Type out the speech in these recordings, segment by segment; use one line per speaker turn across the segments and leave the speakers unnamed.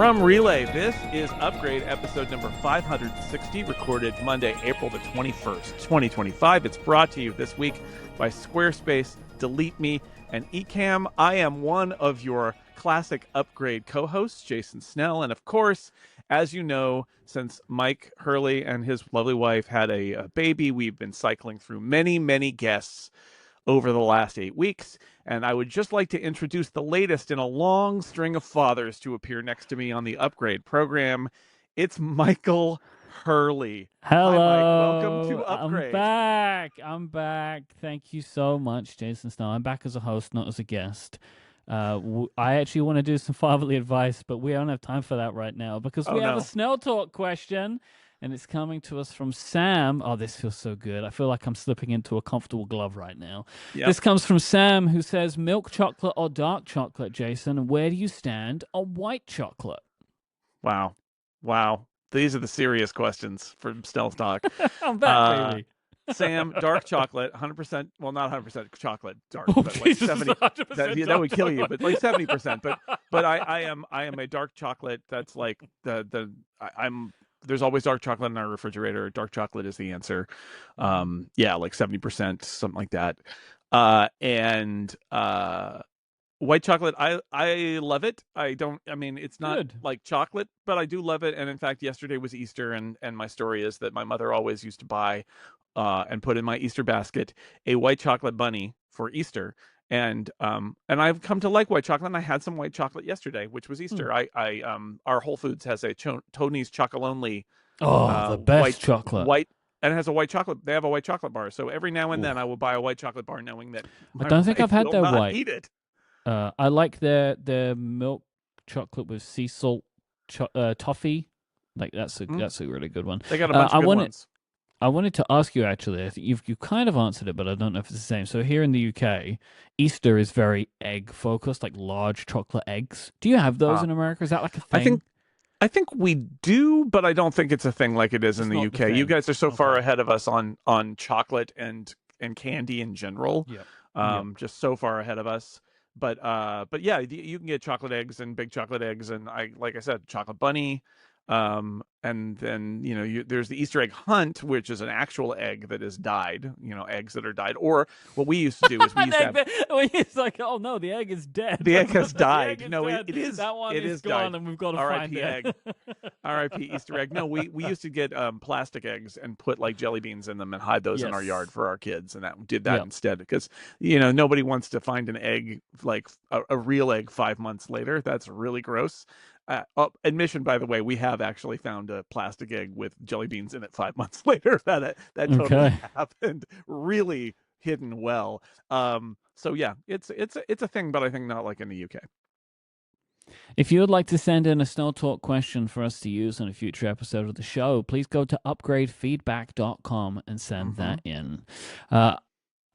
From Relay, this is Upgrade episode number 560, recorded Monday, April the 21st, 2025. It's brought to you this week by Squarespace, Delete Me, and Ecamm. I am one of your classic Upgrade co-hosts, Jason Snell, and of course, as you know, since Myke Hurley and his lovely wife had a baby, we've been cycling through many, many guests over the last 8 weeks, and I would just like to introduce the latest in a long string of fathers to appear next to me on the Upgrade program. It's Myke Hurley.
Hello.
Hi, Myke. Welcome to Upgrade.
I'm back. Thank you so much, Jason Snow. I'm back as a host, not as a guest. I actually want to do some fatherly advice, but we don't have time for that right now because we have a Snell Talk question. And it's coming to us from Sam. Oh, this feels so good. I feel like I'm slipping into a comfortable glove right now. Yep. This comes from Sam, who says, milk chocolate or dark chocolate, Jason? And where do you stand on white chocolate?
Wow. These are the serious questions from Snell Talk.
I'm back, baby.
Sam, dark chocolate, 100%. Well, not 100% chocolate, dark, but like 70. That would kill you, but like 70%. But I am a dark chocolate. That's like I'm. There's always dark chocolate in our refrigerator. Dark chocolate is the answer. Yeah, like 70%, something like that. And white chocolate, I love it. It's not good, like chocolate, but I do love it. And in fact, yesterday was Easter, and my story is that my mother always used to buy and put in my Easter basket a white chocolate bunny for Easter. And I've come to like white chocolate, and I had some white chocolate yesterday, which was Easter. Our Whole Foods has a Tony's Chocolonely.
The best chocolate.
White, and it has a white chocolate. They have a white chocolate bar. So every now and then I will buy a white chocolate bar, knowing that
I don't think I've had their white.
Eat it.
I like their milk chocolate with sea salt toffee. Like that's a really good one.
They got a bunch of good ones.
I wanted to ask you, actually, I think you kind of answered it, but I don't know if it's the same. So here in the UK, Easter is very egg-focused, like large chocolate eggs. Do you have those in America? Is that like a thing?
I think we do, but I don't think it's a thing like it is in the UK. You guys are so far ahead of us on chocolate and candy in general. Yep. Just so far ahead of us. But yeah, you can get chocolate eggs and big chocolate eggs, and like I said, chocolate bunny. And then, there's the Easter egg hunt, which is an actual egg that is dyed, eggs that are dyed. Or what we used to do is we used to have...
It's like, oh no, the egg is dead.
The egg has died.
It is. That one is gone, and we've got to find it.
egg. R.I.P. Easter egg. No, we used to get plastic eggs and put like jelly beans in them and hide those in our yard for our kids, and did that instead because nobody wants to find an egg like a real egg 5 months later. That's really gross. Admission, by the way, we have actually found a plastic egg with jelly beans in it 5 months later. That totally happened. Really hidden well. So yeah, it's a thing, but I think not like in the UK.
If you would like to send in a Snell Talk question for us to use on a future episode of the show, please go to upgradefeedback.com and send that in.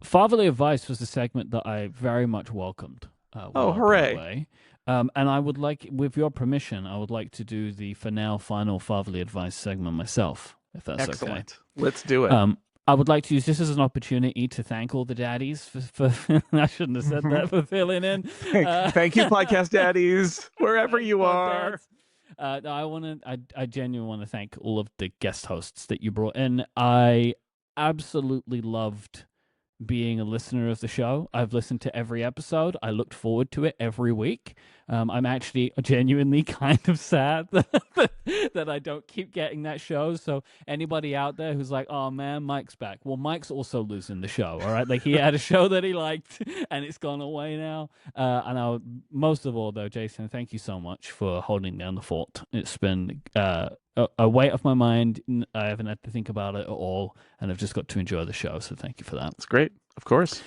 Fatherly advice was a segment that I very much welcomed.
Hooray!
And I would like, with your permission, I would like to do the final fatherly advice segment myself, if that's
Excellent.
Okay.
Let's do it.
I would like to use this as an opportunity to thank all the daddies for I shouldn't have said that, for filling in.
Thank you, podcast daddies, wherever you are.
I genuinely want to thank all of the guest hosts that you brought in. I absolutely loved being a listener of the show. I've listened to every episode. I looked forward to it every week. I'm actually genuinely kind of sad that I don't keep getting that show. So anybody out there who's like, oh man, Myke's back. Well, Myke's also losing the show, all right? Like he had a show that he liked and it's gone away now. Most of all though, Jason, thank you so much for holding down the fort. It's been a weight off my mind. I haven't had to think about it at all, and I've just got to enjoy the show. So thank you for that.
It's great. Of course.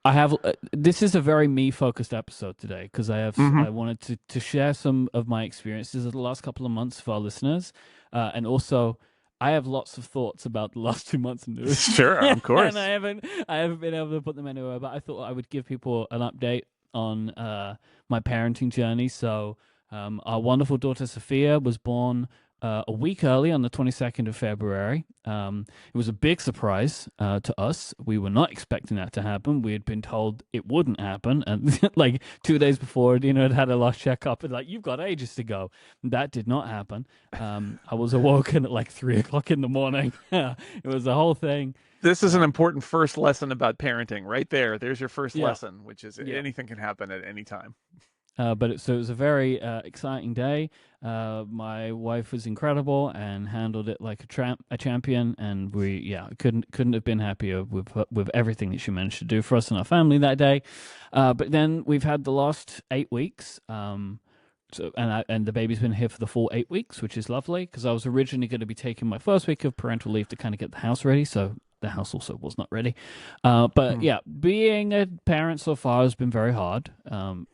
I have. This is a very me-focused episode today because I wanted to share some of my experiences of the last couple of months for our listeners, and also I have lots of thoughts about the last 2 months in news.
Sure, of course.
And I haven't been able to put them anywhere, but I thought I would give people an update on my parenting journey. So our wonderful daughter Sophia was born a week early on the 22nd of February. It was a big surprise to us. We were not expecting that to happen. We had been told it wouldn't happen. And like 2 days before, Dina had a last checkup and like, you've got ages to go. That did not happen. I was awoken at like 3 o'clock in the morning. It was a whole thing.
This is an important first lesson about parenting right there. There's your first lesson, which is anything can happen at any time.
But it was a very exciting day. My wife was incredible and handled it like a champion, and we couldn't have been happier with everything that she managed to do for us and our family that day. But then we've had the last 8 weeks. And the baby's been here for the full 8 weeks, which is lovely because I was originally going to be taking my first week of parental leave to kind of get the house ready. So the house also was not ready. But being a parent so far has been very hard.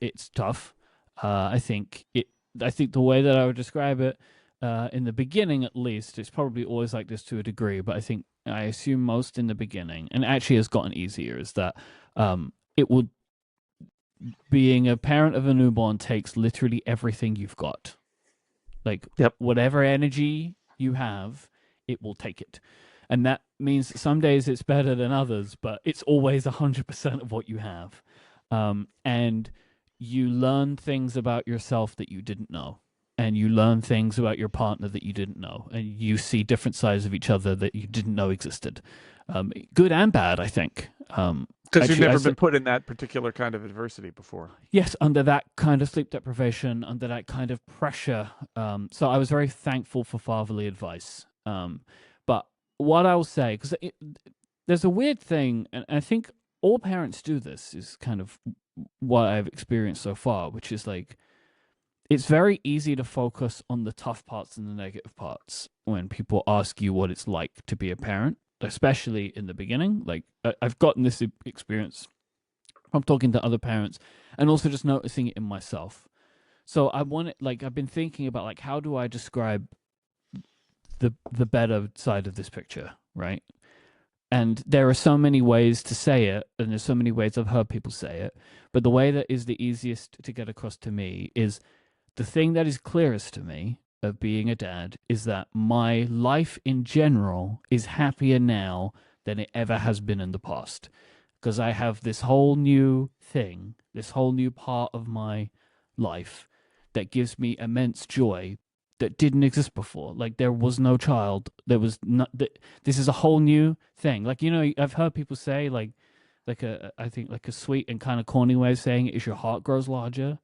It's tough. I think the way that I would describe it, in the beginning at least, it's probably always like this to a degree, but I assume most in the beginning, and actually has gotten easier, is that being a parent of a newborn takes literally everything you've got. Like, whatever energy you have, it will take it. And that means some days it's better than others, but it's always 100% of what you have. And you learn things about yourself that you didn't know. And you learn things about your partner that you didn't know. And you see different sides of each other that you didn't know existed. Good and bad, I think.
Because you've never been put in that particular kind of adversity before.
Yes, under that kind of sleep deprivation, under that kind of pressure. So I was very thankful for fatherly advice. But what I'll say, because there's a weird thing, and I think all parents do this, is kind of what I've experienced so far, which is like, it's very easy to focus on the tough parts and the negative parts when people ask you what it's like to be a parent, especially in the beginning. Like, I've gotten this experience from talking to other parents and also just noticing it in myself. So I've been thinking about like, how do I describe the better side of this picture, right? And there are so many ways to say it, and there's so many ways I've heard people say it, but the way that is the easiest to get across to me is the thing that is clearest to me of being a dad is that my life in general is happier now than it ever has been in the past. Because I have this whole new thing, this whole new part of my life that gives me immense joy that didn't exist before. Like, there was no child. There was not. This is a whole new thing. Like, you know, I've heard people say I think a sweet and kind of corny way of saying it is your heart grows larger.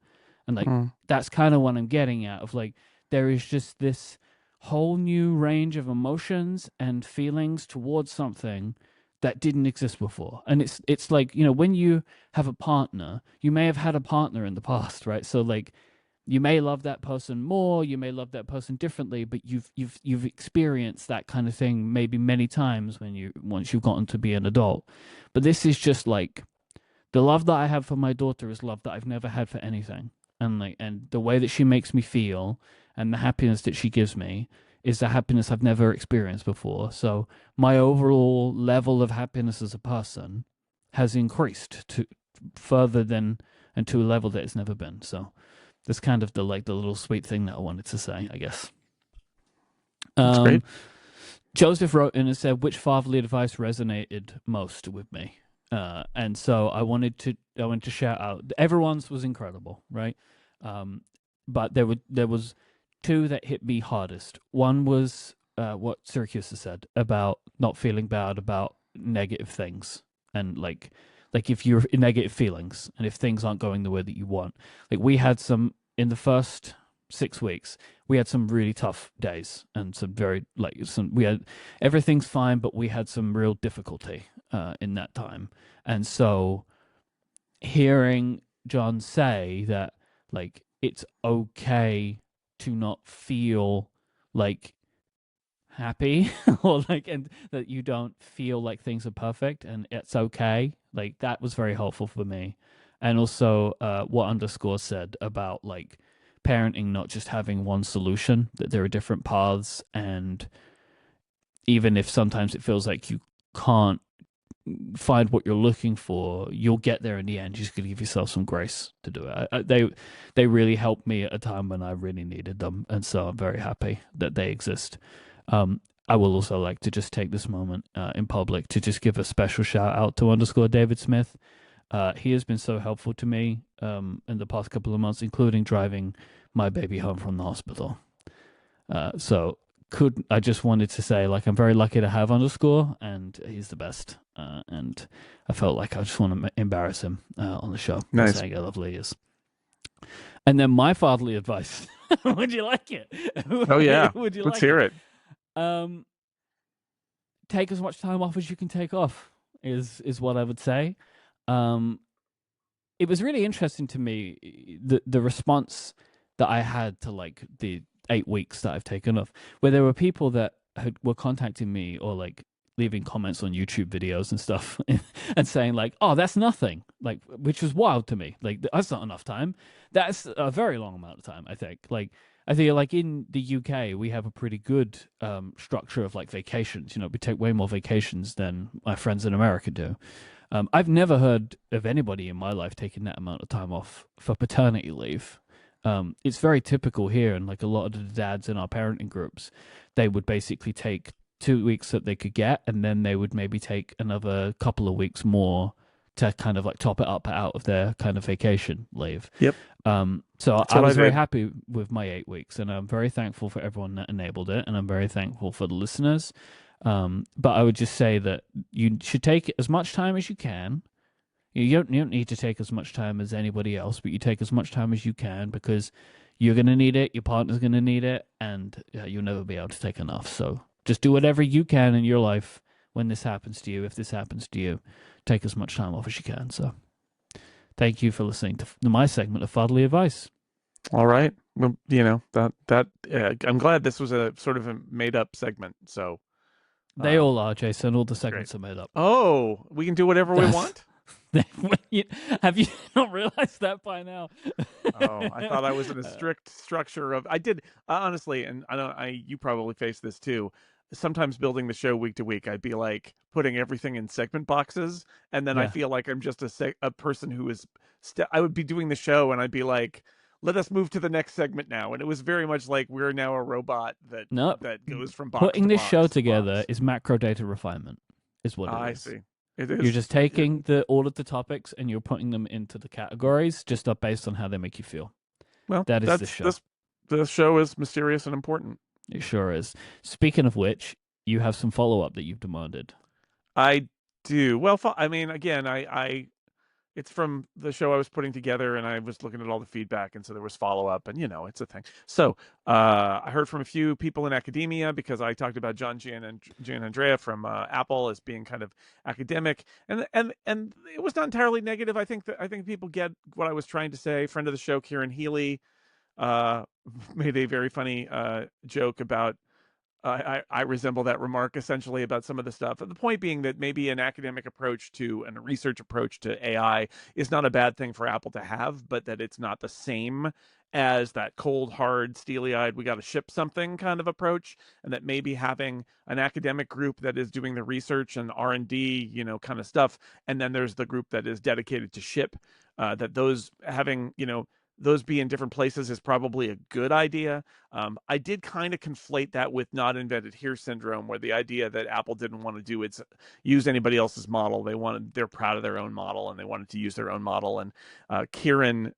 And like, that's kind of what I'm getting at, of like, there is just this whole new range of emotions and feelings towards something that didn't exist before. And it's like, you know, when you have a partner, you may have had a partner in the past, right? So like, you may love that person more, you may love that person differently, but you've experienced that kind of thing maybe many times once you've gotten to be an adult. But this is just like, the love that I have for my daughter is love that I've never had for anything. And the way that she makes me feel and the happiness that she gives me is the happiness I've never experienced before. So my overall level of happiness as a person has increased to further than and to a level that it's never been. So that's kind of the little sweet thing that I wanted to say, I guess.
That's great.
Joseph wrote in and said, which fatherly advice resonated most with me? And so I wanted to shout out. Everyone's was incredible, right? But there was two that hit me hardest. One was what Syracuse has said about not feeling bad about negative things, and like if you're in negative feelings and if things aren't going the way that you want. Like, we had some in the first 6 weeks. We had some really tough days and we had everything's fine, but we had some real difficulty in that time. And so hearing John say that, like, it's okay to not feel like happy or like, and that you don't feel like things are perfect and it's okay, like, that was very helpful for me. And also what Underscore said about like parenting not just having one solution, that there are different paths, and even if sometimes it feels like you can't find what you're looking for, you'll get there in the end. You just got to give yourself some grace to do it. They really helped me at a time when I really needed them, and so I'm very happy that they exist. I will also like to just take this moment in public to just give a special shout out to _David Smith. He has been so helpful to me in the past couple of months, including driving my baby home from the hospital. So I just wanted to say, like, I'm very lucky to have _, and he's the best. And I felt like I just want to embarrass him on the show by saying how lovely he is. And then my fatherly advice. Would you like it?
Oh yeah.
Would you
Let's
like
hear it?
Take as much time off as you can take off is what I would say. It was really interesting to me the response that I had to like the 8 weeks that I've taken off, where there were people that were contacting me or like leaving comments on YouTube videos and stuff and saying like, oh, that's nothing, like, which was wild to me. Like, that's not enough time. That's a very long amount of time, I think. Like, I think like in the UK, we have a pretty good structure of like vacations. You know, we take way more vacations than my friends in America do. I've never heard of anybody in my life taking that amount of time off for paternity leave. It's very typical here, and like a lot of the dads in our parenting groups, they would basically take 2 weeks that they could get, and then they would maybe take another couple of weeks more to kind of like top it up out of their kind of vacation leave.
Yep.
So I was very happy with my 8 weeks, and I'm very thankful for everyone that enabled it, and I'm very thankful for the listeners. But I would just say that you should take as much time as you can. You don't need to take as much time as anybody else, but you take as much time as you can, because you're going to need it, your partner's going to need it, and you'll never be able to take enough. So just do whatever you can in your life when this happens to you. If this happens to you, take as much time off as you can. So thank you for listening to my segment of fatherly advice.
All right. Well, you know, I'm glad this was a sort of a made up segment. So
they all are, Jason. All the segments are made up.
Oh, we can do whatever we want?
Have you not realized that by now?
Oh, I thought I was in a strict structure of. I did honestly, and you probably face this too. Sometimes building the show week to week, I'd be like putting everything in segment boxes, and then I feel like I'm just a person who is. I would be doing the show, and I'd be like, "Let us move to the next segment now." And it was very much like we're now a robot that goes from box.
Putting
to
this
box
show
to
together
box.
is macro data refinement, is what it is.
I see. It is.
You're just taking all of the topics and you're putting them into the categories just based on how they make you feel.
Well,
that is the show.
The show is mysterious and important.
It sure is. Speaking of which, you have some follow-up that you've demanded.
I do. Well, I mean, again, it's from the show I was putting together, and I was looking at all the feedback, and so there was follow-up, and, you know, it's a thing. So I heard from a few people in academia, because I talked about John Gianandrea from Apple as being kind of academic, and it was not entirely negative. I think people get what I was trying to say. Friend of the show, Kieran Healy, made a very funny joke about I resemble that remark essentially about some of the stuff. The point being that maybe an academic approach to and a research approach to AI is not a bad thing for Apple to have, but that it's not the same as that cold, hard, steely-eyed, we got to ship something kind of approach, and that maybe having an academic group that is doing the research and R&D, you know, kind of stuff, and then there's the group that is dedicated to ship, that those having, you know, those be in different places is probably a good idea. I did kind of conflate that with not invented here syndrome, where the idea that Apple didn't want to use anybody else's model. They're proud of their own model, and they wanted to use their own model. And Kieran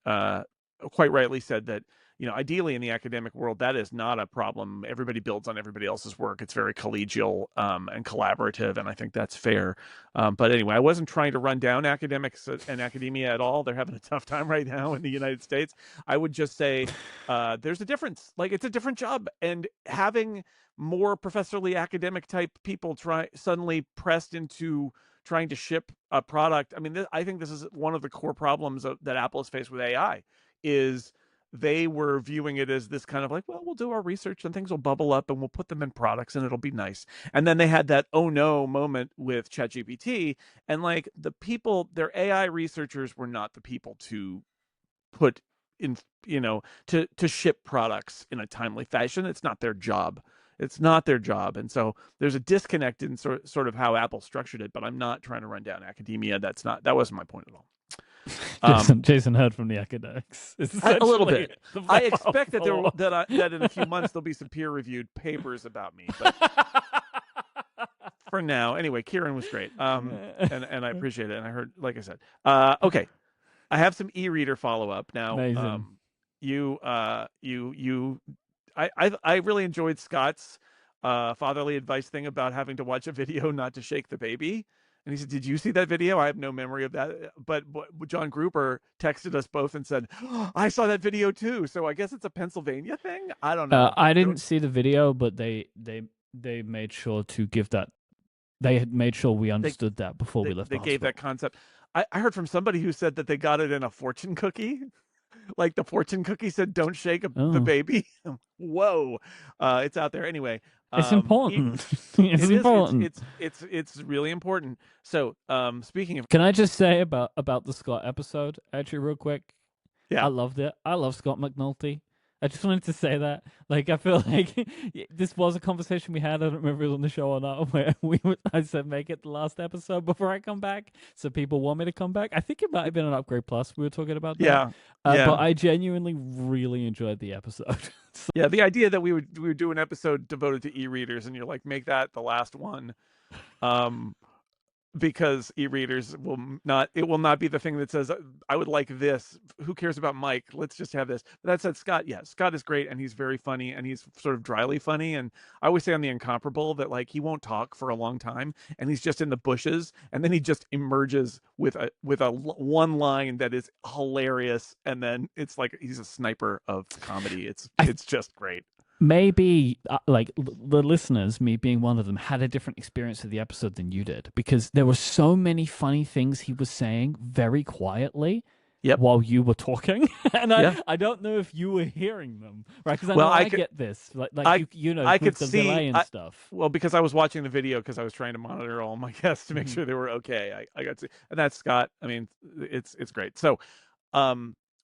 quite rightly said that, you know, ideally in the academic world, that is not a problem. Everybody builds on everybody else's work. It's very collegial and collaborative, and I think that's fair. But anyway, I wasn't trying to run down academics and academia at all. They're having a tough time right now in the United States. I would just say there's a difference. Like, it's a different job, and having more professorly academic type people suddenly pressed into trying to ship a product. I mean, I think this is one of the core problems that Apple has faced with AI, is they were viewing it as this kind of like, well, we'll do our research and things will bubble up and we'll put them in products and it'll be nice. And then they had that oh no moment with ChatGPT, and like their AI researchers were not the people to put in, you know, to ship products in a timely fashion. It's not their job. It's not their job. And so there's a disconnect in sort of how Apple structured it, but I'm not trying to run down academia. That wasn't my point at all.
Jason heard from the academics.
A little bit. I expect that in a few months there'll be some peer-reviewed papers about me. But for now, anyway, Kieran was great. And I appreciate it. And I heard, like I said, okay, I have some e-reader follow-up now.
Amazing.
I really enjoyed Scott's fatherly advice thing about having to watch a video not to shake the baby. And he said, "Did you see that video?" I have no memory of that. But John Gruber texted us both and said, "I saw that video too." So I guess it's a Pennsylvania thing. I don't know.
I didn't see the video, but they made sure to give that. They had made sure we understood that before we left.
They gave that concept. I heard from somebody who said that they got it in a fortune cookie. Like the fortune cookie said, "Don't shake the baby." Whoa, it's out there anyway.
It's important. It's important.
It's really important. So, speaking of,
can I just say about the Scott episode actually real quick?
Yeah,
I loved it. I love Scott McNulty. I just wanted to say that. Like, I feel like this was a conversation we had. I don't remember if it was on the show or not. Where I said, make it the last episode before I come back, so people want me to come back. I think it might have been an Upgrade Plus. We were talking about that.
Yeah.
But I genuinely really enjoyed the episode.
Yeah, the idea that we would do an episode devoted to e-readers, and you're like, make that the last one. Because e-readers will not be the thing that says, I would like this. Who cares about Myke? Let's just have this. But that said, Scott is great, and he's very funny, and he's sort of dryly funny. And I always say on The Incomparable that, like, he won't talk for a long time, and he's just in the bushes, and then he just emerges with a one line that is hilarious, and then it's like he's a sniper of comedy. It's just great.
Maybe like the listeners, me being one of them, had a different experience of the episode than you did, because there were so many funny things he was saying very quietly while you were talking, and I don't know if you were hearing them, right? Because I get this, I could see the delay and stuff.
Well, because I was watching the video, because I was trying to monitor all my guests to make sure they were okay. I got to, and that's Scott. I mean, it's great. So,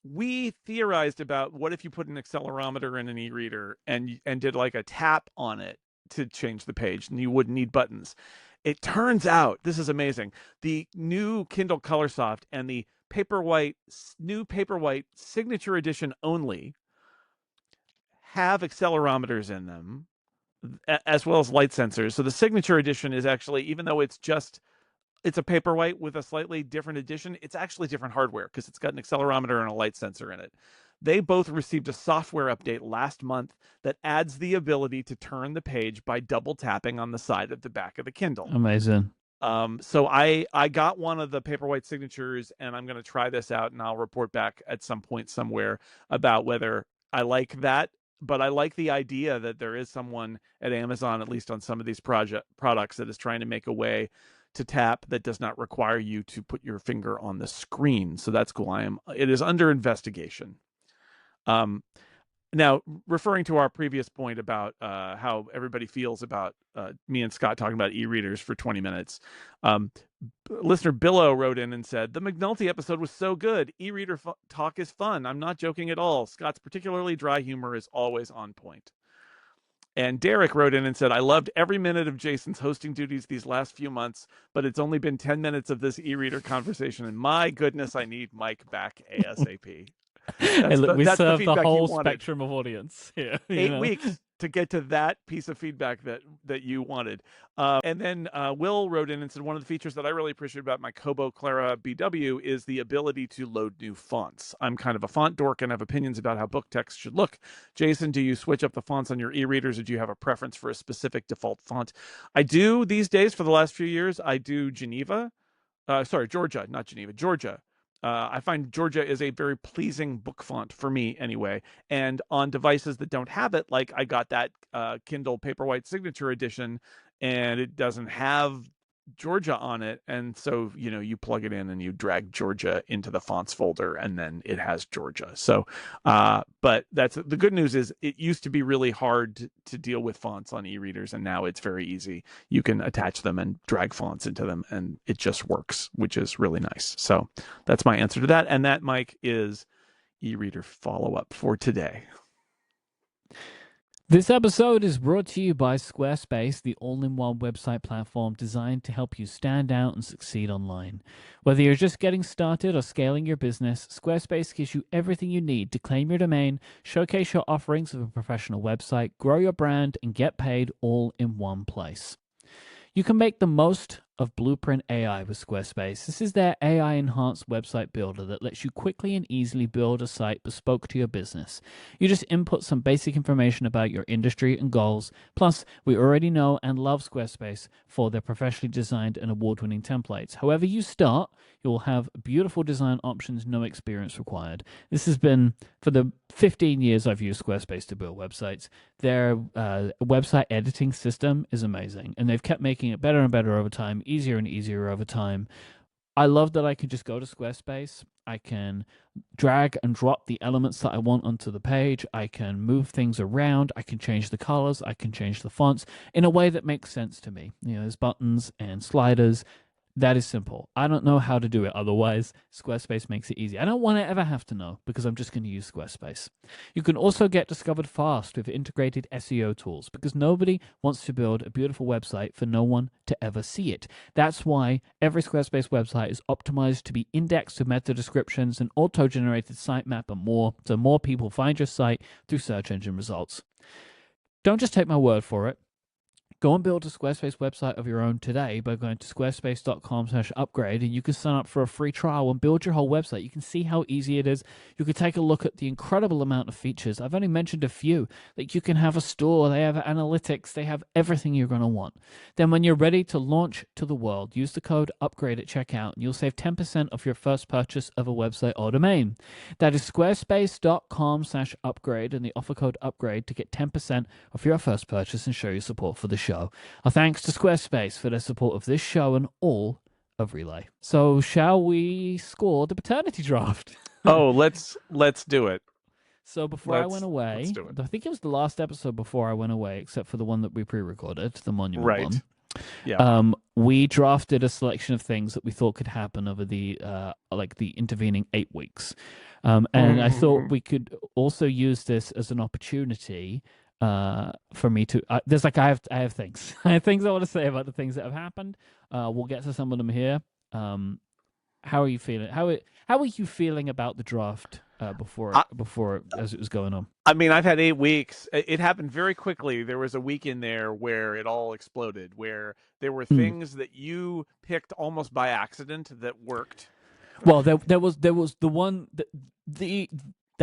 we theorized about what if you put an accelerometer in an e-reader and did like a tap on it to change the page, and you wouldn't need buttons. It turns out, this is amazing, the new Kindle Colorsoft and the new Paperwhite Signature Edition only have accelerometers in them, as well as light sensors. So the Signature Edition is actually, even though it's a Paperwhite with a slightly different edition, it's actually different hardware, because it's got an accelerometer and a light sensor in it. They both received a software update last month that adds the ability to turn the page by double tapping on the side of the back of the Kindle.
Amazing.
So I got one of the Paperwhite signatures, and I'm going to try this out, and I'll report back at some point somewhere about whether I like that. But I like the idea that there is someone at Amazon, at least on some of these products, that is trying to make a way to tap that does not require you to put your finger on the screen. So that's cool. It is under investigation. Now, referring to our previous point about how everybody feels about me and Scott talking about e-readers for 20 minutes, listener Billow wrote in and said, the McNulty episode was so good. E-reader talk is fun. I'm not joking at all. Scott's particularly dry humor is always on point. And Derek wrote in and said, I loved every minute of Jason's hosting duties these last few months, but it's only been 10 minutes of this e-reader conversation, and my goodness, I need Myke back ASAP.
We serve the whole spectrum of audience here.
8 weeks to get to that piece of feedback that you wanted. And then Will wrote in and said, one of the features that I really appreciate about my Kobo Clara BW is the ability to load new fonts. I'm kind of a font dork and have opinions about how book text should look. Jason, do you switch up the fonts on your e-readers, or do you have a preference for a specific default font? I do these days. For the last few years, I do Georgia, not Geneva, Georgia. I find Georgia is a very pleasing book font for me anyway. And on devices that don't have it, like I got that Kindle Paperwhite Signature Edition, and it doesn't have Georgia on it. And so, you plug it in and you drag Georgia into the fonts folder, and then it has Georgia. So, but that's the good news is it used to be really hard to deal with fonts on e-readers, and now it's very easy. You can attach them and drag fonts into them, and it just works, which is really nice. So that's my answer to that. And that, Myke, is e-reader follow-up for today.
This episode is brought to you by Squarespace, the all-in-one website platform designed to help you stand out and succeed online. Whether you're just getting started or scaling your business, Squarespace gives you everything you need to claim your domain, showcase your offerings of a professional website, grow your brand, and get paid all in one place. You can make the most of Blueprint AI with Squarespace. This is their AI-enhanced website builder that lets you quickly and easily build a site bespoke to your business. You just input some basic information about your industry and goals. Plus, we already know and love Squarespace for their professionally designed and award-winning templates. However you start, you will have beautiful design options, no experience required. This has been, for the 15 years I've used Squarespace to build websites, their website editing system is amazing, and they've kept making it better and better over time, easier and easier over time. I love that I can just go to Squarespace. I can drag and drop the elements that I want onto the page. I can move things around. I can change the colors. I can change the fonts in a way that makes sense to me. You know, there's buttons and sliders. That is simple. I don't know how to do it otherwise. Squarespace makes it easy. I don't want to ever have to know because I'm just going to use Squarespace. You can also get discovered fast with integrated SEO tools because nobody wants to build a beautiful website for no one to ever see it. That's why every Squarespace website is optimized to be indexed with meta descriptions and auto-generated sitemap and more, so more people find your site through search engine results. Don't just take my word for it. Go and build a Squarespace website of your own today by going to squarespace.com/upgrade, and you can sign up for a free trial and build your whole website. You can see how easy it is. You can take a look at the incredible amount of features. I've only mentioned a few. Like, you can have a store, they have analytics, they have everything you're going to want. Then when you're ready to launch to the world, use the code UPGRADE at checkout, and you'll save 10% off your first purchase of a website or domain. That is squarespace.com/upgrade, and the offer code UPGRADE to get 10% off your first purchase and show your support for the show. Our thanks to Squarespace for their support of this show and all of Relay. So, shall we score the paternity draft?
Oh, let's do it.
So before I went away, I think it was the last episode before I went away, except for the one that we pre-recorded, the Monument one.
Yeah.
We drafted a selection of things that we thought could happen over the the intervening 8 weeks, and I thought we could also use this as an opportunity for me to. I have things. I have things I want to say about the things that have happened. We'll get to some of them here. How are you feeling? How are you feeling about the draft before as it was going on?
I mean, I've had 8 weeks. It happened very quickly. There was a week in there where it all exploded, where there were things that you picked almost by accident that worked.
Well, there was the one the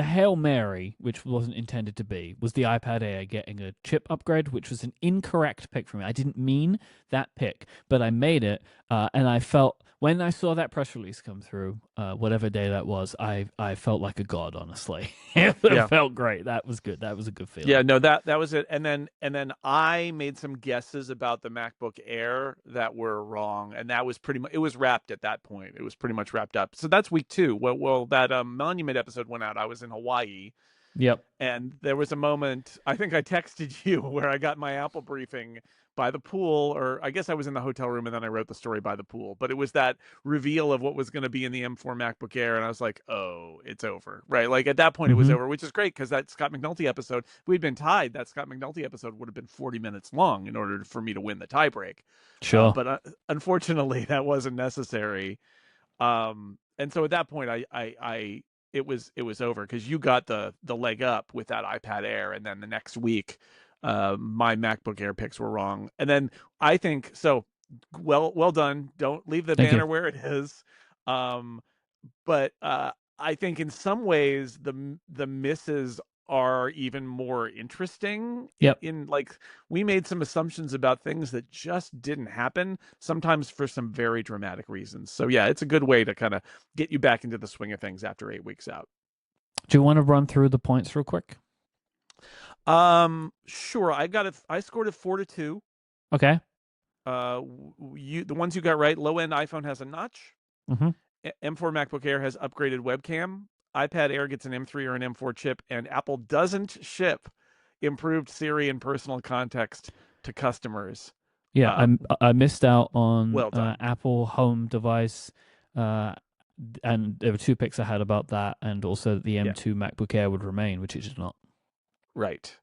Hail Mary, which wasn't intended to be, was the iPad Air getting a chip upgrade, which was an incorrect pick for me. I didn't mean that pick, but I made it, and I felt, when I saw that press release come through, whatever day that was, I felt like a god, honestly. It felt great. That was good. That was a good feeling.
Yeah, no, that was it. And then I made some guesses about the MacBook Air that were wrong, and that was pretty much, it was wrapped at that point. It was pretty much wrapped up. So that's week 2. Well, that Monument episode went out. I was in Hawaii.
Yep.
And there was a moment, I think I texted you, where I got my Apple briefing by the pool, or I guess I was in the hotel room and then I wrote the story by the pool. But it was that reveal of what was going to be in the M4 MacBook Air, and I was like, oh, it's over, right? Like, at that point, it was over, which is great, because that Scott McNulty episode, if we'd been tied, that Scott McNulty episode would have been 40 minutes long in order for me to win the tiebreak.
Sure.
But unfortunately, that wasn't necessary. And so at that point, it was over, because you got the leg up with that iPad Air, and then the next week my MacBook Air picks were wrong. And then I think, so well done. Don't leave the banner where it is. But I think in some ways the misses are even more interesting.
Yep.
In like, we made some assumptions about things that just didn't happen, sometimes for some very dramatic reasons. So yeah, it's a good way to kind of get you back into the swing of things after 8 weeks out.
Do you want to run through the points real quick?
Sure. I scored a 4-2.
Okay.
The ones you got right: low end iPhone has a notch.
Mm-hmm.
M4 MacBook Air has upgraded webcam. iPad Air gets an M3 or an M4 chip, and Apple doesn't ship improved Siri and personal context to customers.
Yeah, I missed out on
Apple
Home device, and there were 2 picks I had about that, and also the M2 MacBook Air would remain, which it did not.
Right.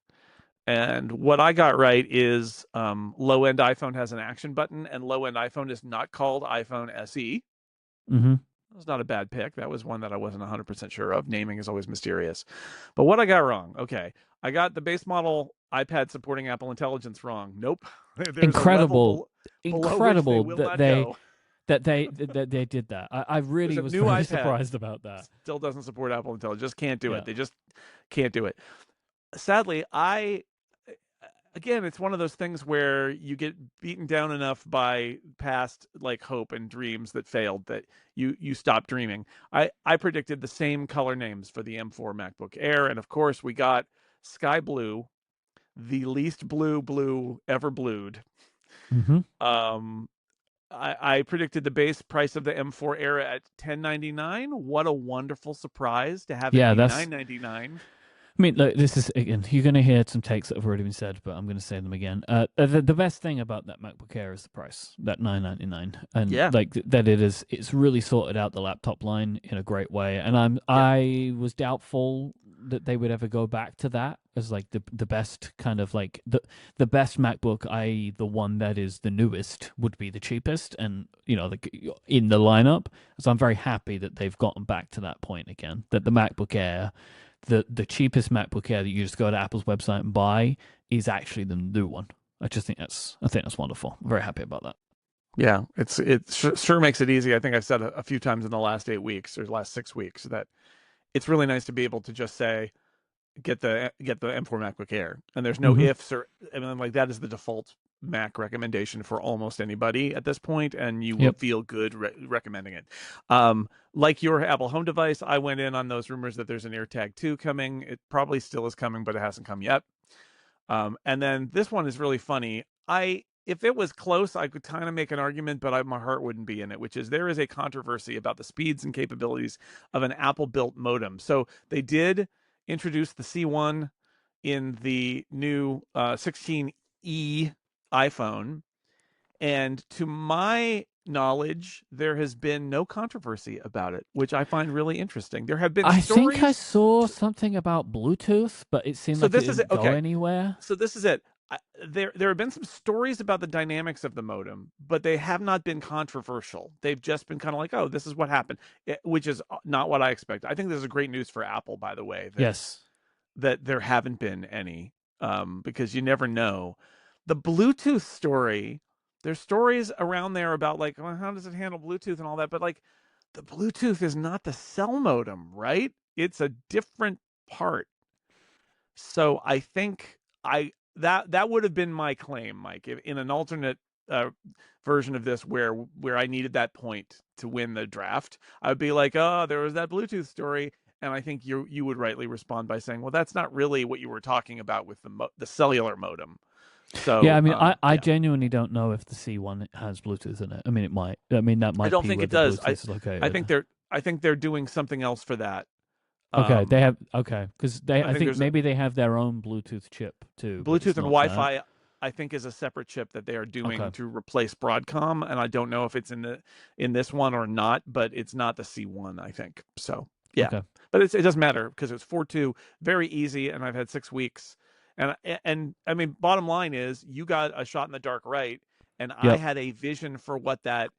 And what I got right is low end iPhone has an action button, and low end iPhone is not called iPhone SE.
Mm-hmm.
That was not a bad pick. That was one that I wasn't 100% sure of. Naming is always mysterious. But what I got wrong, okay. I got the base model iPad supporting Apple Intelligence wrong. Nope. There's a level below which they
Incredible
will
that
not go.
they did that. I
There's
really
a
was
new
very
iPad,
surprised about that.
still doesn't support Apple Intelligence. Just can't do
Yeah.
it. They just can't do it. Sadly, again, it's one of those things where you get beaten down enough by past like hope and dreams that failed that you stop dreaming. I predicted the same color names for the M4 MacBook Air, and of course we got sky blue, the least blue ever blued.
Mm-hmm.
I predicted the base price of the M4 Era at $1099. What a wonderful surprise to have it
Yeah,
be
that's.
$999.
I mean, look, this is again. You're going to hear some takes that have already been said, but I'm going to say them again. The best thing about that MacBook Air is the price, that $999, and
Yeah,
like that it's really sorted out the laptop line in a great way. And
yeah,
I was doubtful that they would ever go back to that as like the best kind of like the best MacBook, i.e. the one that is the newest, would be the cheapest, and in the lineup. So I'm very happy that they've gotten back to that point again. That the MacBook Air, the cheapest MacBook Air that you just go to Apple's website and buy, is actually the new one. I think that's wonderful. I'm very happy about that.
yeah. Sure makes it easy. I think I've said a few times in the last 8 weeks or last 6 weeks that it's really nice to be able to just say get the M4 MacBook Air, and there's no
Mm-hmm.
ifs or I mean like that is the default Mac recommendation for almost anybody at this point, and you will
Yep.
feel good recommending it. Like your Apple Home device, I went in on those rumors that there's an AirTag 2 coming. It probably still is coming, but it hasn't come yet. And then this one is really funny. If it was close, I could kind of make an argument, but my heart wouldn't be in it, which is there is a controversy about the speeds and capabilities of an Apple-built modem. So they did introduce the C1 in the new 16E iPhone, and to my knowledge, there has been no controversy about it, which I find really interesting. There have been
I think I
stories.
saw something about Bluetooth, but it seemed
So
like it
this is it.
didn't go
Okay.
anywhere.
So this is it. There have been some stories about the dynamics of the modem, but they have not been controversial. They've just been kind of like, oh, this is what happened, which is not what I expect. I think this is great news for Apple, by the way,
Yes.
that there haven't been any, because you never know. The Bluetooth story, there's stories around there about like, well, how does it handle Bluetooth and all that, but like the Bluetooth is not the cell modem, right? It's a different part. So I think that would have been my claim, Myke, in an alternate uh, version of this where I needed that point to win the draft. I would be like, oh, there was that Bluetooth story, and I think you would rightly respond by saying, well, that's not really what you were talking about with the cellular modem.
Yeah,
So
I mean, I
yeah,
genuinely don't know if the C1 has Bluetooth in it. I mean, it might. I mean, that
I
might
don't
be
think
where
it
the
does.
Bluetooth is
I
located.
think they're doing something else for that.
Okay, they
Um,
have because
I
I
think
think
there's a
maybe they have their own Bluetooth chip too, but
Bluetooth
it's
and
not that.
Wi-Fi, I think, is a separate chip that they are
Okay,
doing to replace Broadcom, and I don't know if it's in this one or not, but it's not the C1, I think. So yeah,
okay,
but it doesn't matter because it's 4.2, very easy, and I've had 6 weeks, and I mean, bottom line is you got a shot in the dark, right? And I
yep,
had a vision for what that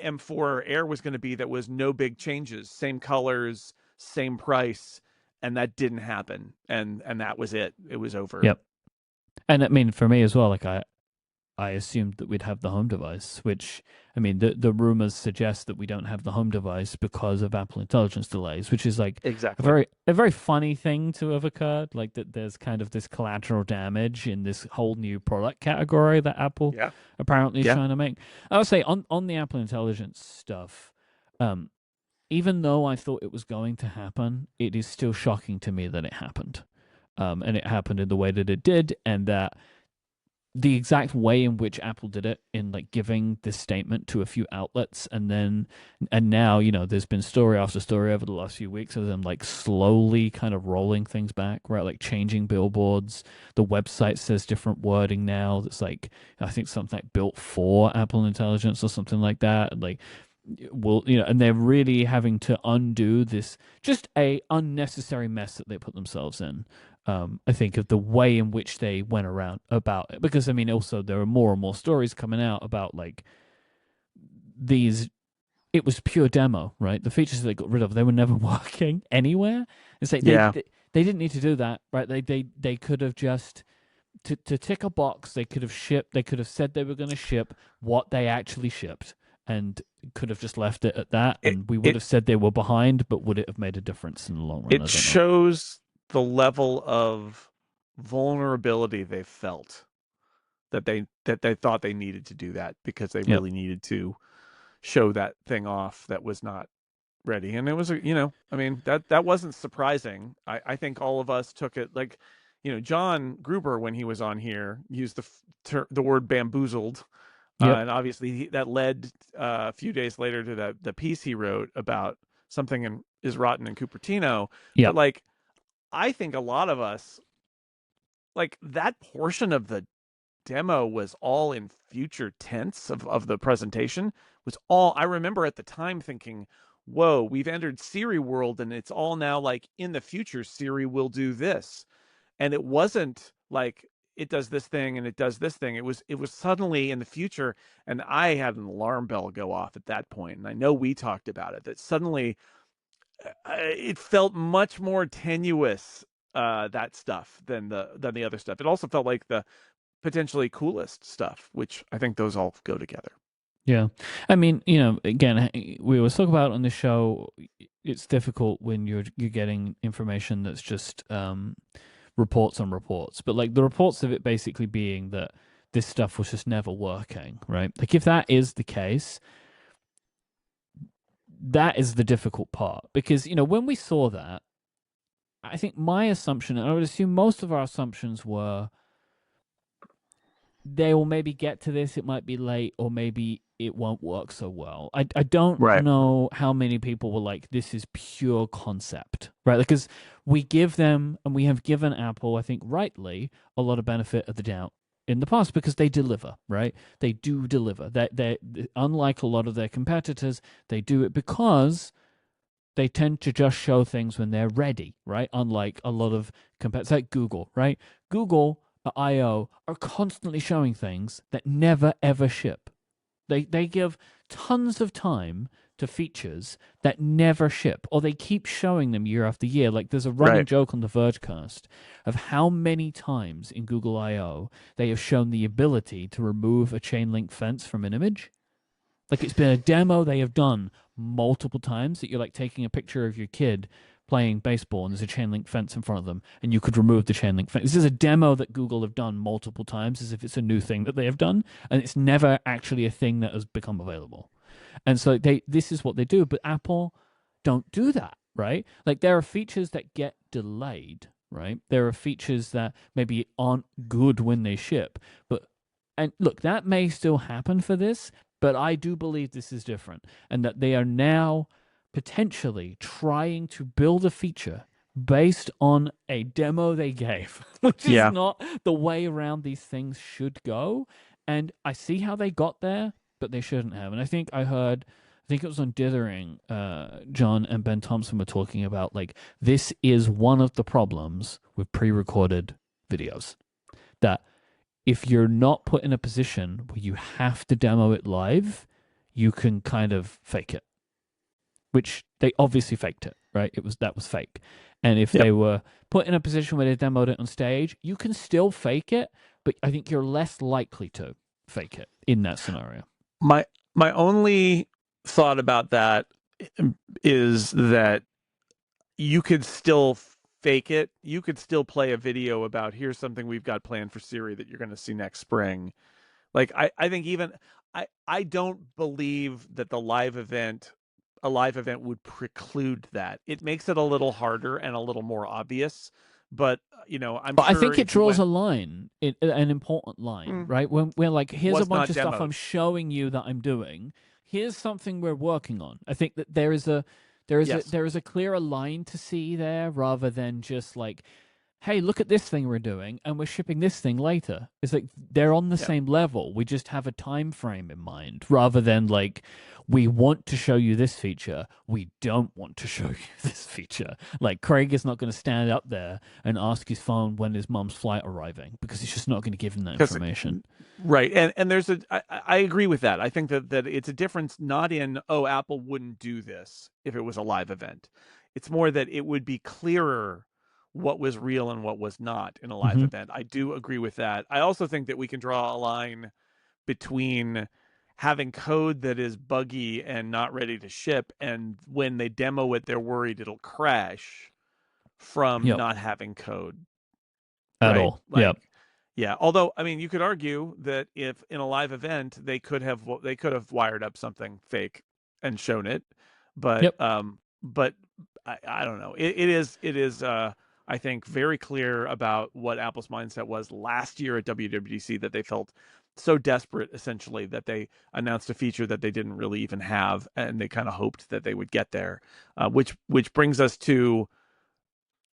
M4 Air was going to be that was no big changes, same colors, same price, and that didn't happen, and that was it. It was over.
yep. And I mean, for me as well, like I assumed that we'd have the home device, which I mean, the rumors suggest that we don't have the home device because of Apple Intelligence delays, which is like
Exactly.
a very funny thing to have occurred. Like that, there's kind of this collateral damage in this whole new product category that Apple
Yeah.
apparently is
Yeah.
trying to make. I would say on the Apple Intelligence stuff, um, even though I thought it was going to happen, it is still shocking to me that it happened. And it happened in the way that it did, and that the exact way in which Apple did it, in like giving this statement to a few outlets, and now there's been story after story over the last few weeks of them like slowly kind of rolling things back, right? Like changing billboards. The website says different wording now. That's like I think something like built for Apple Intelligence or something like that. And like and they're really having to undo this just a unnecessary mess that they put themselves in. I think of the way in which they went around about it, because I mean, also there are more and more stories coming out about like these. It was pure demo, right? The features they got rid of, they were never working anywhere. It's like
Yeah.
they didn't need to do that, right? They could have just to tick a box. They could have shipped. They could have said they were going to ship what they actually shipped, and could have just left it at that.
It
And we would
it
have said they were behind, but would it have made a difference in the long run? I
it
don't know.
shows the level of vulnerability they felt that they thought they needed to do that because they
Yep.
really needed to show that thing off that was not ready. And it was, I mean, that wasn't surprising. I think all of us took it like, John Gruber, when he was on here, used the word bamboozled.
Yep.
And obviously that led a few days later to the piece he wrote about something is rotten in Cupertino. But
Yep.
like, I think a lot of us, like, that portion of the demo was all in future tense of the presentation. Was all I remember at the time thinking, whoa, we've entered Siri world and it's all now like in the future Siri will do this. And it wasn't like it does this thing and it does this thing. It was suddenly in the future, and I had an alarm bell go off at that point. And I know we talked about it, that suddenly it felt much more tenuous, that stuff than the other stuff. It also felt like the potentially coolest stuff, which I think those all go together.
Yeah. I mean, again, we always talk about on the show, it's difficult when you're getting information that's just reports on reports. But like the reports of it basically being that this stuff was just never working, right? Like if that is the case, that is the difficult part. Because, when we saw that, I think my assumption, and I would assume most of our assumptions were they will maybe get to this, it might be late, or maybe it won't work so well. I don't
Right.
know how many people were like, this is pure concept, right? Because we give them, and we have given Apple, I think rightly, a lot of benefit of the doubt in the past because they deliver, right? They do deliver. They unlike a lot of their competitors, they do it because they tend to just show things when they're ready, right? Unlike a lot of competitors, like Google, right? Google at I/O are constantly showing things that never ever ship. They give tons of time to features that never ship, or they keep showing them year after year. Like there's a running
Right.
joke on the Vergecast of how many times in Google I/O they have shown the ability to remove a chain link fence from an image. Like it's been a demo they have done multiple times that you're like taking a picture of your kid playing baseball and there's a chain link fence in front of them and you could remove the chain link fence. This is a demo that Google have done multiple times as if it's a new thing that they have done, and it's never actually a thing that has become available. And so this is what they do, but Apple don't do that, right? Like there are features that get delayed, right? There are features that maybe aren't good when they ship, but and look, that may still happen for this, but I do believe this is different and that they are now potentially trying to build a feature based on a demo they gave, which is not the way around these things should go. And I see how they got there, but they shouldn't have. And I think it was on Dithering, John and Ben Thompson were talking about like this is one of the problems with pre-recorded videos. That if you're not put in a position where you have to demo it live, you can kind of fake it. Which they obviously faked it, right? That was fake. And if they were put in a position where they demoed it on stage, you can still fake it, but I think you're less likely to fake it in that scenario.
My only thought about that is that you could still fake it. You could still play a video about here's something we've got planned for Siri that you're going to see next spring. Like I think even I don't believe that a live event would preclude that. It makes it a little harder and a little more obvious. But I'm
But
sure
I think it draws a line, an important line, right? When we're like, here's a bunch of stuff I'm showing you that I'm doing. Here's something we're working on. I think that there is a clearer line to see there, rather than just like, hey, look at this thing we're doing, and we're shipping this thing later. It's like they're on the same level. We just have a time frame in mind, rather than like, we want to show you this feature, we don't want to show you this feature. Like, Craig is not going to stand up there and ask his phone when his mom's flight arriving, because he's just not going to give him that information.
Right. And there's I agree with that. I think that it's a difference, not in, oh, Apple wouldn't do this if it was a live event. It's more that it would be clearer what was real and what was not in a live event. I do agree with that. I also think that we can draw a line between having code that is buggy and not ready to ship, and when they demo it, they're worried it'll crash from not having code
at all.
Like, yeah. Although, I mean, you could argue that if in a live event they could have wired up something fake and shown it, but I don't know. It is I think very clear about what Apple's mindset was last year at WWDC, that they felt so desperate, essentially, that they announced a feature that they didn't really even have, and they kind of hoped that they would get there. Which brings us to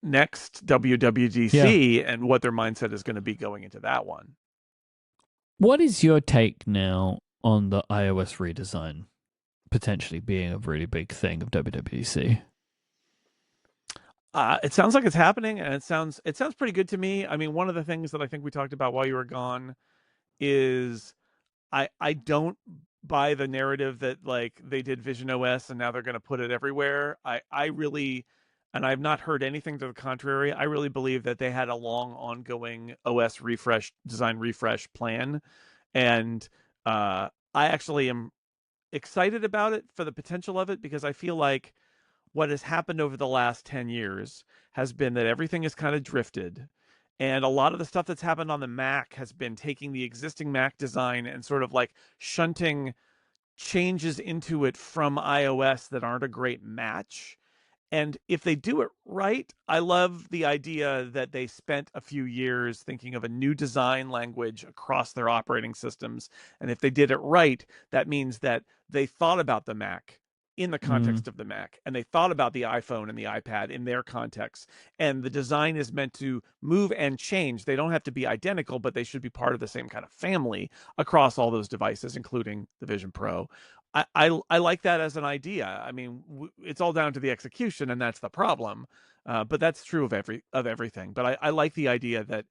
next WWDC and what their mindset is going to be going into that one.
What is your take now on the iOS redesign potentially being a really big thing of WWDC?
It sounds like it's happening, and it sounds pretty good to me. I mean, one of the things that I think we talked about while you were gone is I don't buy the narrative that like they did Vision OS and now they're going to put it everywhere. I really, and I've not heard anything to the contrary, I really believe that they had a long ongoing OS refresh, design refresh plan. And I actually am excited about it for the potential of it, because I feel like what has happened over the last 10 years has been that everything has kind of drifted. And a lot of the stuff that's happened on the Mac has been taking the existing Mac design and sort of like shunting changes into it from iOS that aren't a great match. And if they do it right, I love the idea that they spent a few years thinking of a new design language across their operating systems. And if they did it right, that means that they thought about the Mac in the context of the Mac, and they thought about the iPhone and the iPad in their context. And the design is meant to move and change. They don't have to be identical, but they should be part of the same kind of family across all those devices, including the Vision Pro. I like that as an idea. I mean, it's all down to the execution, and that's the problem. But that's true of everything. But I like the idea that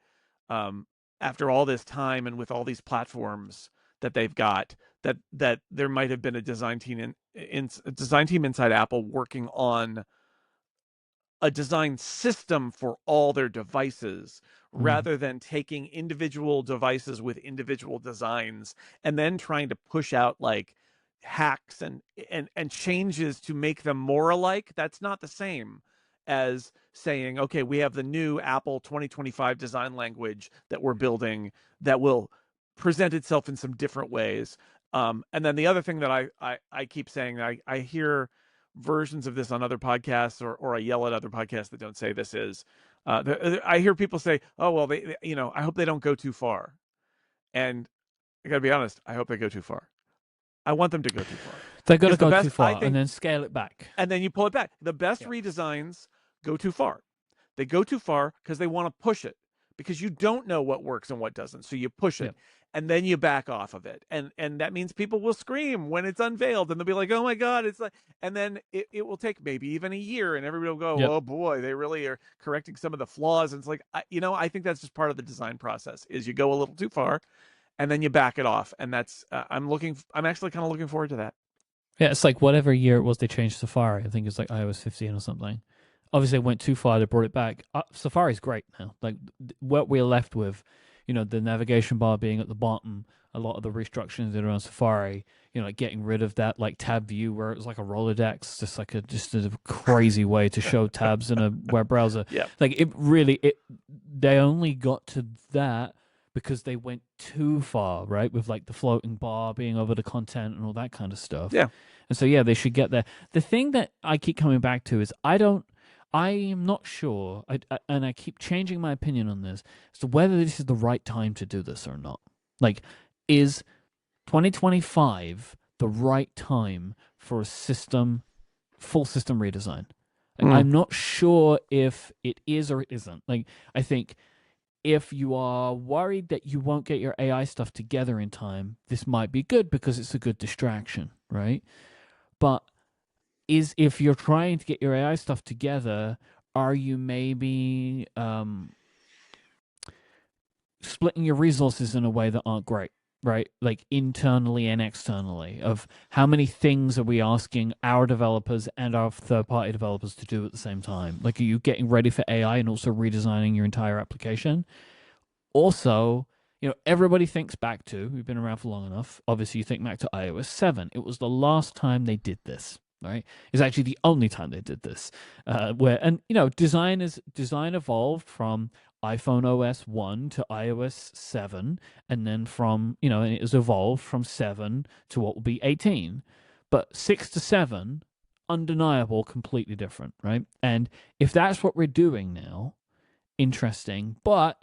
after all this time and with all these platforms that they've got, that there might have been a design team inside Apple working on a design system for all their devices, rather than taking individual devices with individual designs and then trying to push out like hacks and changes to make them more alike. That's not the same as saying, okay, we have the new Apple 2025 design language that we're building that will present itself in some different ways. And then the other thing that I keep saying, I hear versions of this on other podcasts, or I yell at other podcasts that don't say this, is I hear people say, oh, well, they I hope they don't go too far. And I gotta be honest, I hope they go too far. I want them to go too far.
They've got to go too far and then scale it back.
And then you pull it back. The best redesigns go too far. They go too far because they want to push it, because you don't know what works and what doesn't. So you push it and then you back off of it. And that means people will scream when it's unveiled, and they'll be like, oh my God, it's like, and then it will take maybe even a year, and everybody will go, oh boy, they really are correcting some of the flaws. And it's like, I think that's just part of the design process, is you go a little too far and then you back it off. And that's, I'm actually kind of looking forward to that.
Yeah, it's like whatever year it was they changed Safari. I think it's like iOS 15 or something. Obviously, it went too far. They brought it back. Safari's great now. Like, what we're left with, the navigation bar being at the bottom, a lot of the restructurings that are on Safari, like getting rid of that like tab view where it was like a Rolodex, just a crazy way to show tabs in a web browser.
Yeah.
Like they only got to that because they went too far, right? With like the floating bar being over the content and all that kind of stuff.
Yeah.
And so, they should get there. The thing that I keep coming back to is I am not sure, and I keep changing my opinion on this, as to whether this is the right time to do this or not. Like, is 2025 the right time for a full system redesign? I'm not sure if it is or it isn't. Like, I think if you are worried that you won't get your AI stuff together in time, this might be good because it's a good distraction, right? But if you're trying to get your AI stuff together, are you maybe splitting your resources in a way that aren't great, right? Like internally and externally, of how many things are we asking our developers and our third party developers to do at the same time? Like, are you getting ready for AI and also redesigning your entire application? Also, everybody thinks back to, we've been around for long enough. Obviously, you think back to iOS 7. It was the last time they did this, right? It's actually the only time they did this. Design evolved from iPhone OS 1 to iOS 7, and then and it has evolved from 7 to what will be 18. But 6 to 7, undeniable, completely different, right? And if that's what we're doing now, interesting. But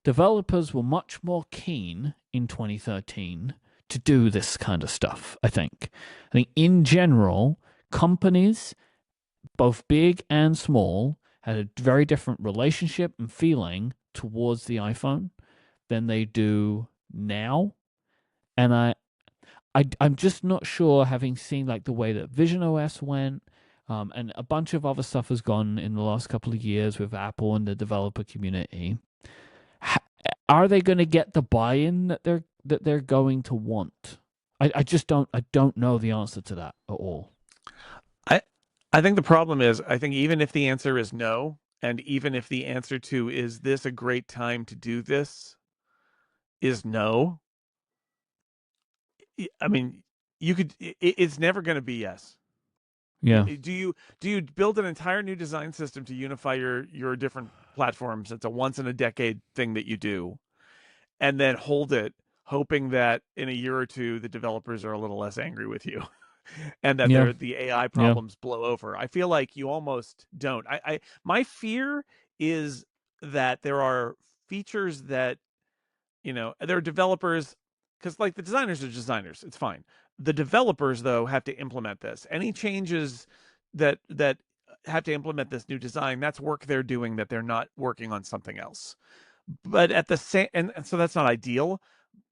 developers were much more keen in 2013 to do this kind of stuff, I think. I think in general, companies, both big and small, had a very different relationship and feeling towards the iPhone than they do now. And I'm just not sure, having seen like the way that Vision OS went, and a bunch of other stuff has gone in the last couple of years with Apple and the developer community. Are they going to get the buy-in that they're going to want? I just don't know the answer to that at all.
I think the problem is, I think even if the answer is no, and even if the answer to is this a great time to do this is no, I mean, it's never going to be yes.
Yeah.
Do you build an entire new design system to unify your different platforms? It's a once in a decade thing that you do, and then hold it, hoping that in a year or two the developers are a little less angry with you, and that the AI problems blow over. I feel like you almost don't. My fear is that there are features that there are developers, because like the designers are designers, it's fine. The developers though have to implement this. Any changes that have to implement this new design, that's work they're doing that they're not working on something else. But at the same, and so that's not ideal.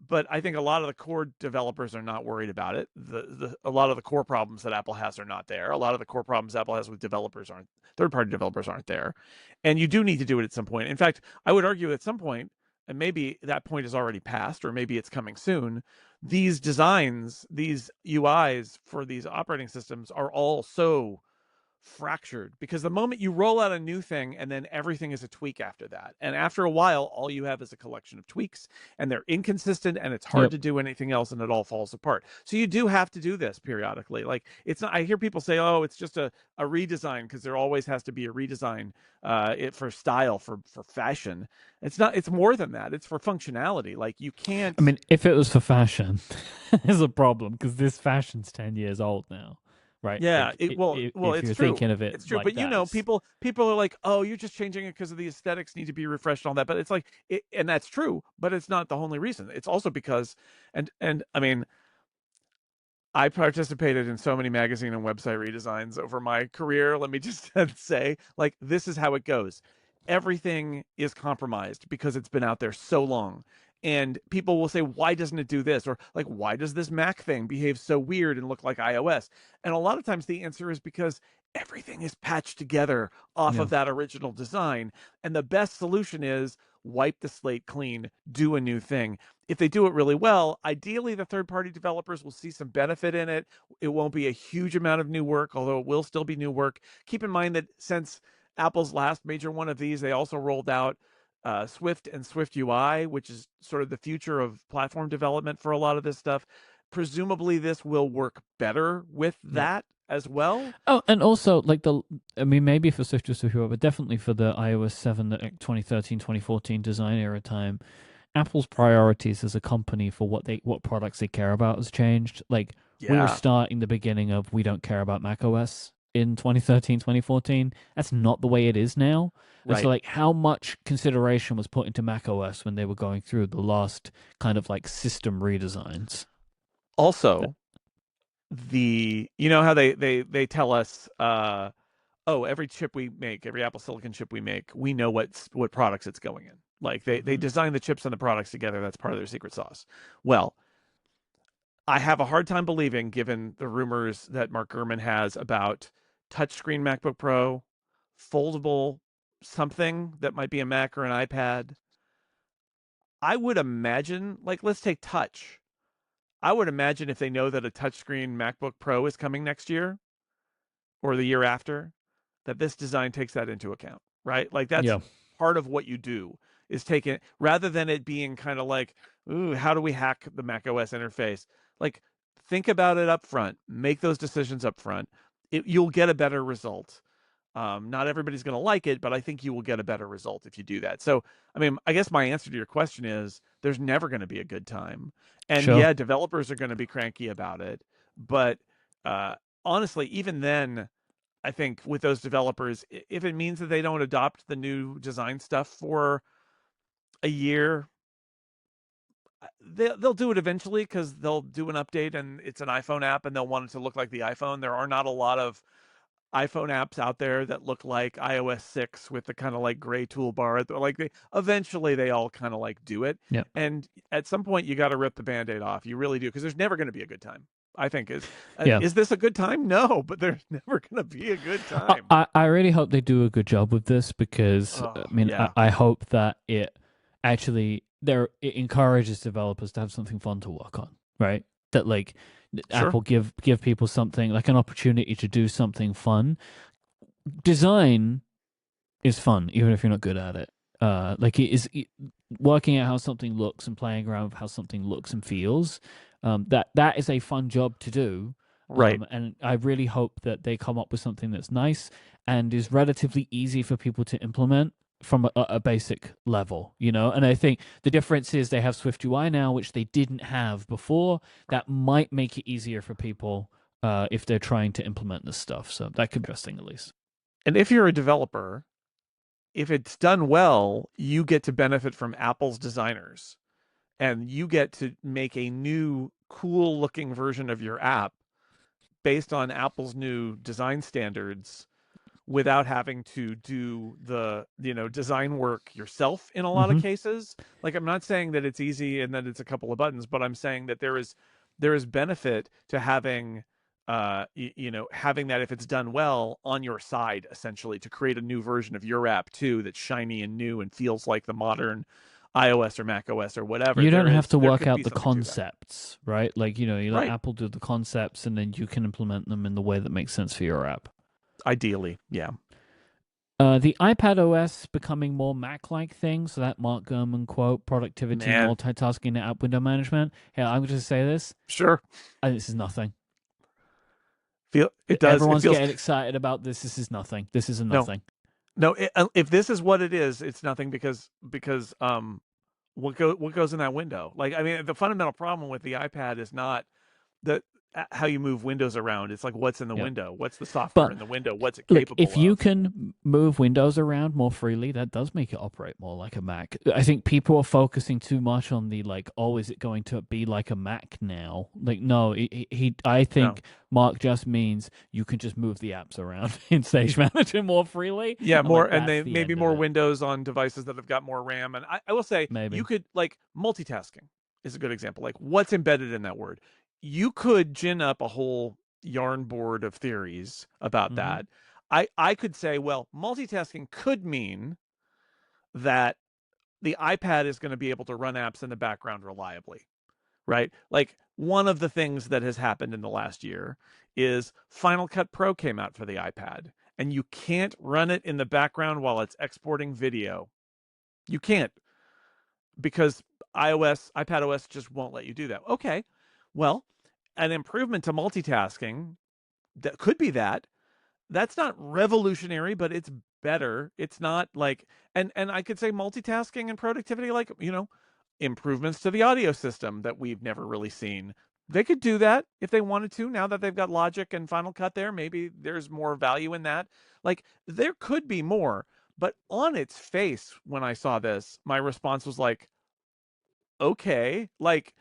But I think a lot of the core developers are not worried about it. A lot of the core problems that Apple has are not there. A lot of the core problems Apple has with developers aren't, third-party developers aren't there. And you do need to do it at some point. In fact, I would argue at some point, and maybe that point is already passed, or maybe it's coming soon, these designs, these UIs for these operating systems are all so fractured, because the moment you roll out a new thing and then everything is a tweak after that, and after a while all you have is a collection of tweaks, and they're inconsistent, and it's hard to do anything else, and it all falls apart. So you do have to do this periodically. Like, it's not, I hear people say, oh, it's just a redesign, because there always has to be a redesign for style, for fashion. It's not, it's more than that. It's for functionality. Like, you can't,
I mean, if it was for fashion, there's a problem, because this fashion's 10 years old now. Right.
Yeah.
If
It's
you're
true.
thinking of it,
It's true.
like
But
that,
people are like, oh, you're just changing it because of the aesthetics need to be refreshed and all that. But it's like, and that's true. But it's not the only reason. It's also because, and I mean, I participated in so many magazine and website redesigns over my career. Let me just say, like, this is how it goes. Everything is compromised because it's been out there so long. And people will say, why doesn't it do this? Or like, why does this Mac thing behave so weird and look like iOS? And a lot of times the answer is because everything is patched together off of that original design. And the best solution is wipe the slate clean, do a new thing. If they do it really well, ideally the third-party developers will see some benefit in it. It won't be a huge amount of new work, although it will still be new work. Keep in mind that since Apple's last major one of these, they also rolled out Swift and Swift UI, which is sort of the future of platform development for a lot of this stuff. Presumably this will work better with that as well.
Oh, and also, like, maybe for Swift or Swift UI, but definitely for the iOS 7, the 2013, 2014 design era time, Apple's priorities as a company for what products they care about has changed. Like, we were starting the beginning of, we don't care about macOS in 2013, 2014. That's not the way it is now. And so, like, how much consideration was put into macOS when they were going through the last kind of like system redesigns?
Also, you know how they tell us oh, every chip we make, every Apple Silicon chip we make, we know what products it's going in. Like they design the chips and the products together. That's part of their secret sauce. Well, I have a hard time believing, given the rumors that Mark Gurman has about touchscreen MacBook Pro, foldable something that might be a Mac or an iPad. I would imagine, like, let's take touch. I would imagine if they know that a touchscreen MacBook Pro is coming next year or the year after, that this design takes that into account, right? Like that's
Yeah.
part of what you do is take it rather than it being kind of like, ooh, how do we hack the Mac OS interface? Like think about it up front, make those decisions up front. You'll get a better result. Not everybody's going to like it, but I think you will get a better result if you do that. So, I mean, I guess my answer to your question is there's never going to be a good time. And
Sure.
yeah, developers are going to be cranky about it. But uh, honestly, even then, I think with those developers, if it means that they don't adopt the new design stuff for a year, they'll do it eventually because they'll do an update and it's an iPhone app and they'll want it to look like the iPhone. There are not a lot of iPhone apps out there that look like iOS 6 with the kind of like gray toolbar. Like eventually they all kind of like do it.
Yeah.
And at some point you got to rip the Band-Aid off. You really do because there's never going to be a good time. I think is this a good time? No, but there's never going to be a good time.
I really hope they do a good job with this because I mean
yeah.
I hope that it actually it encourages developers to have something fun to work on, right? That like
Sure.
Apple give people something like an opportunity to do something fun. Design is fun, even if you're not good at it. Like working out how something looks and playing around with how something looks and feels. That is a fun job to do.
Right.
And I really hope that they come up with something that's nice and is relatively easy for people to implement from a basic level, you know? And I think the difference is they have Swift UI now, which they didn't have before. That might make it easier for people if they're trying to implement this stuff. So that could be interesting at least.
And if you're a developer, if it's done well, you get to benefit from Apple's designers and you get to make a new cool looking version of your app based on Apple's new design standards without having to do the design work yourself in a lot of cases. Like I'm not saying that it's easy and that it's a couple of buttons, but I'm saying that there is benefit to having having that if it's done well on your side, essentially to create a new version of your app too that's shiny and new and feels like the modern iOS or Mac OS or whatever.
You don't have to
there
work
could
out
be
the
something to that.
concepts, right? Like, you let
Right.
Apple do the concepts and then you can implement them in the way that makes sense for your app.
Ideally, yeah.
The iPad OS becoming more Mac-like thing, so that Mark Gurman quote, productivity,
Man.
multitasking, and app window management. Hey, I'm going to say this.
Sure.
This is nothing.
It does.
Everyone's
it feels,
getting excited about this. This is nothing. This is a nothing.
No, if this is what it is, it's nothing because what goes in that window? Like, I mean, the fundamental problem with the iPad is not that how you move windows around. It's like what's in the window, what's the software in the window, what's it capable
if you
of.
can move windows around more freely, that does make it operate more like a Mac. I think people are focusing too much on the like, oh, is it going to be like a Mac now? Like, no, I think Mark just means you can just move the apps around in Stage Manager more freely.
Yeah, more,
like,
and they maybe more windows on devices that have got more RAM. And I will say, you could like multitasking is a good example. Like, what's embedded in that word? You could gin up a whole yarn board of theories about that. I could say, well, multitasking could mean that the iPad is going to be able to run apps in the background reliably, right? Like one of the things that has happened in the last year is Final Cut Pro came out for the iPad, and you can't run it in the background while it's exporting video. You can't because iPad OS just won't let you do that. Okay, well, an improvement to multitasking that could be that's not revolutionary, but it's better. It's not like and I could say multitasking and productivity, like, improvements to the audio system that we've never really seen. They could do that if they wanted to. Now that they've got Logic and Final Cut there, maybe there's more value in that. Like there could be more, but on its face, when I saw this, my response was like, okay, like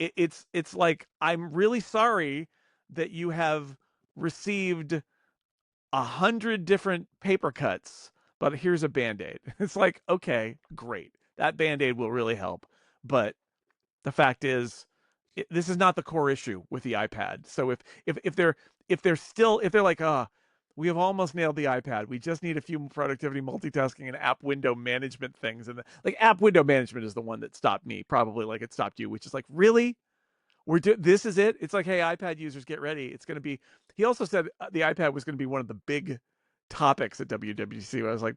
it's like, I'm really sorry that you have received 100 different paper cuts, but here's a Band-Aid. It's like, okay, great. That Band-Aid will really help. But the fact is, this is not the core issue with the iPad. So if they're like, we have almost nailed the iPad. We just need a few productivity, multitasking, and app window management things. And like app window management is the one that stopped me, probably like it stopped you, which is like, really? This is it? It's like, hey, iPad users, get ready. It's going to be. He also said the iPad was going to be one of the big topics at WWDC. I was like,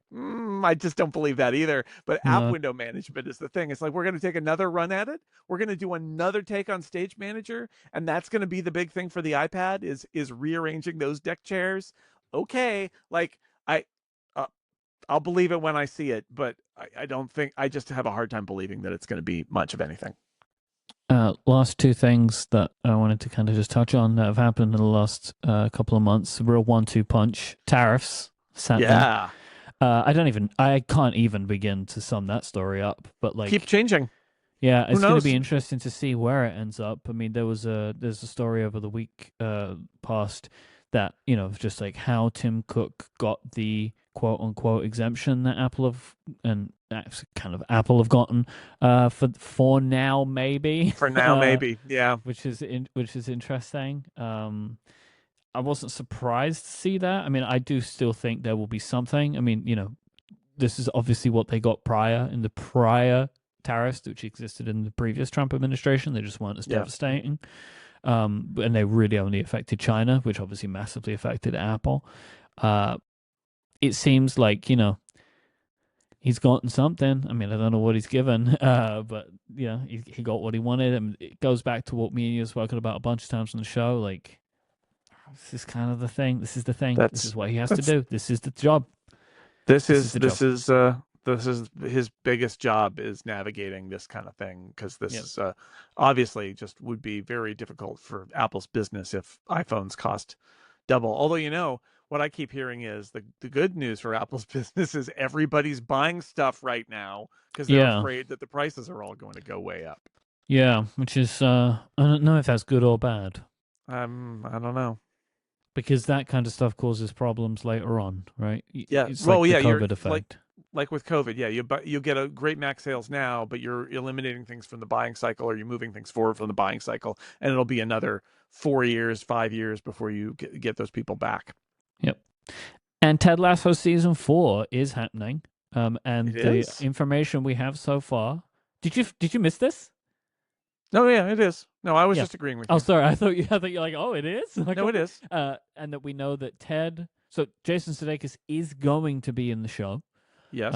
I just don't believe that either. But app window management is the thing. It's like, we're going to take another run at it. We're going to do another take on Stage Manager, and that's going to be the big thing for the iPad is rearranging those deck chairs. Okay, like uh, I'll believe it when I see it, but I don't think. I just have a hard time believing that it's going to be much of anything.
Last two things that I wanted to kind of just touch on that have happened in the last couple of months. Real 1-2 punch. Tariffs.
Yeah.
I can't even begin to sum that story up. But like,
keep changing.
Yeah, it's going to be interesting to see where it ends up. I mean, there's a story over the week past that, you know, just like how Tim Cook got the quote unquote exemption that Apple have gotten for now maybe.
Yeah.
Which is interesting. I wasn't surprised to see that. I mean, I do still think there will be something. I mean, you know, this is obviously what they got in the prior tariffs, which existed in the previous Trump administration. They just weren't as devastating. And they really only affected China, which obviously massively affected Apple. It seems like, you know, he's gotten something. I mean, I don't know what he's given, but you know, he got what he wanted. And it goes back to what me and you have spoken about a bunch of times on the show. Like, this is kind of the thing. This is the thing. This is what he has to do. This is the job.
This is his biggest job, is navigating this kind of thing, because this is obviously just would be very difficult for Apple's business if iPhones cost double. Although, you know, what I keep hearing is the good news for Apple's business is everybody's buying stuff right now because they're afraid that the prices are all going to go way up.
Yeah, which is I don't know if that's good or bad.
I don't know.
Because that kind of stuff causes problems later on, right?
Yeah.
It's like the COVID effect.
Like with COVID, you get a great Mac sales now, but you're eliminating things from the buying cycle, or you're moving things forward from the buying cycle, and it'll be another 4 years, 5 years before you get those people back.
Yep. And Ted Lasso season 4 is happening. And the information we have so far. Did you miss this?
No, yeah, it is. No, I was just agreeing with you.
Oh, sorry. I thought you're like, oh, it is? Like,
no, it is.
And that we know that so Jason Sudeikis is going to be in the show.
Yes.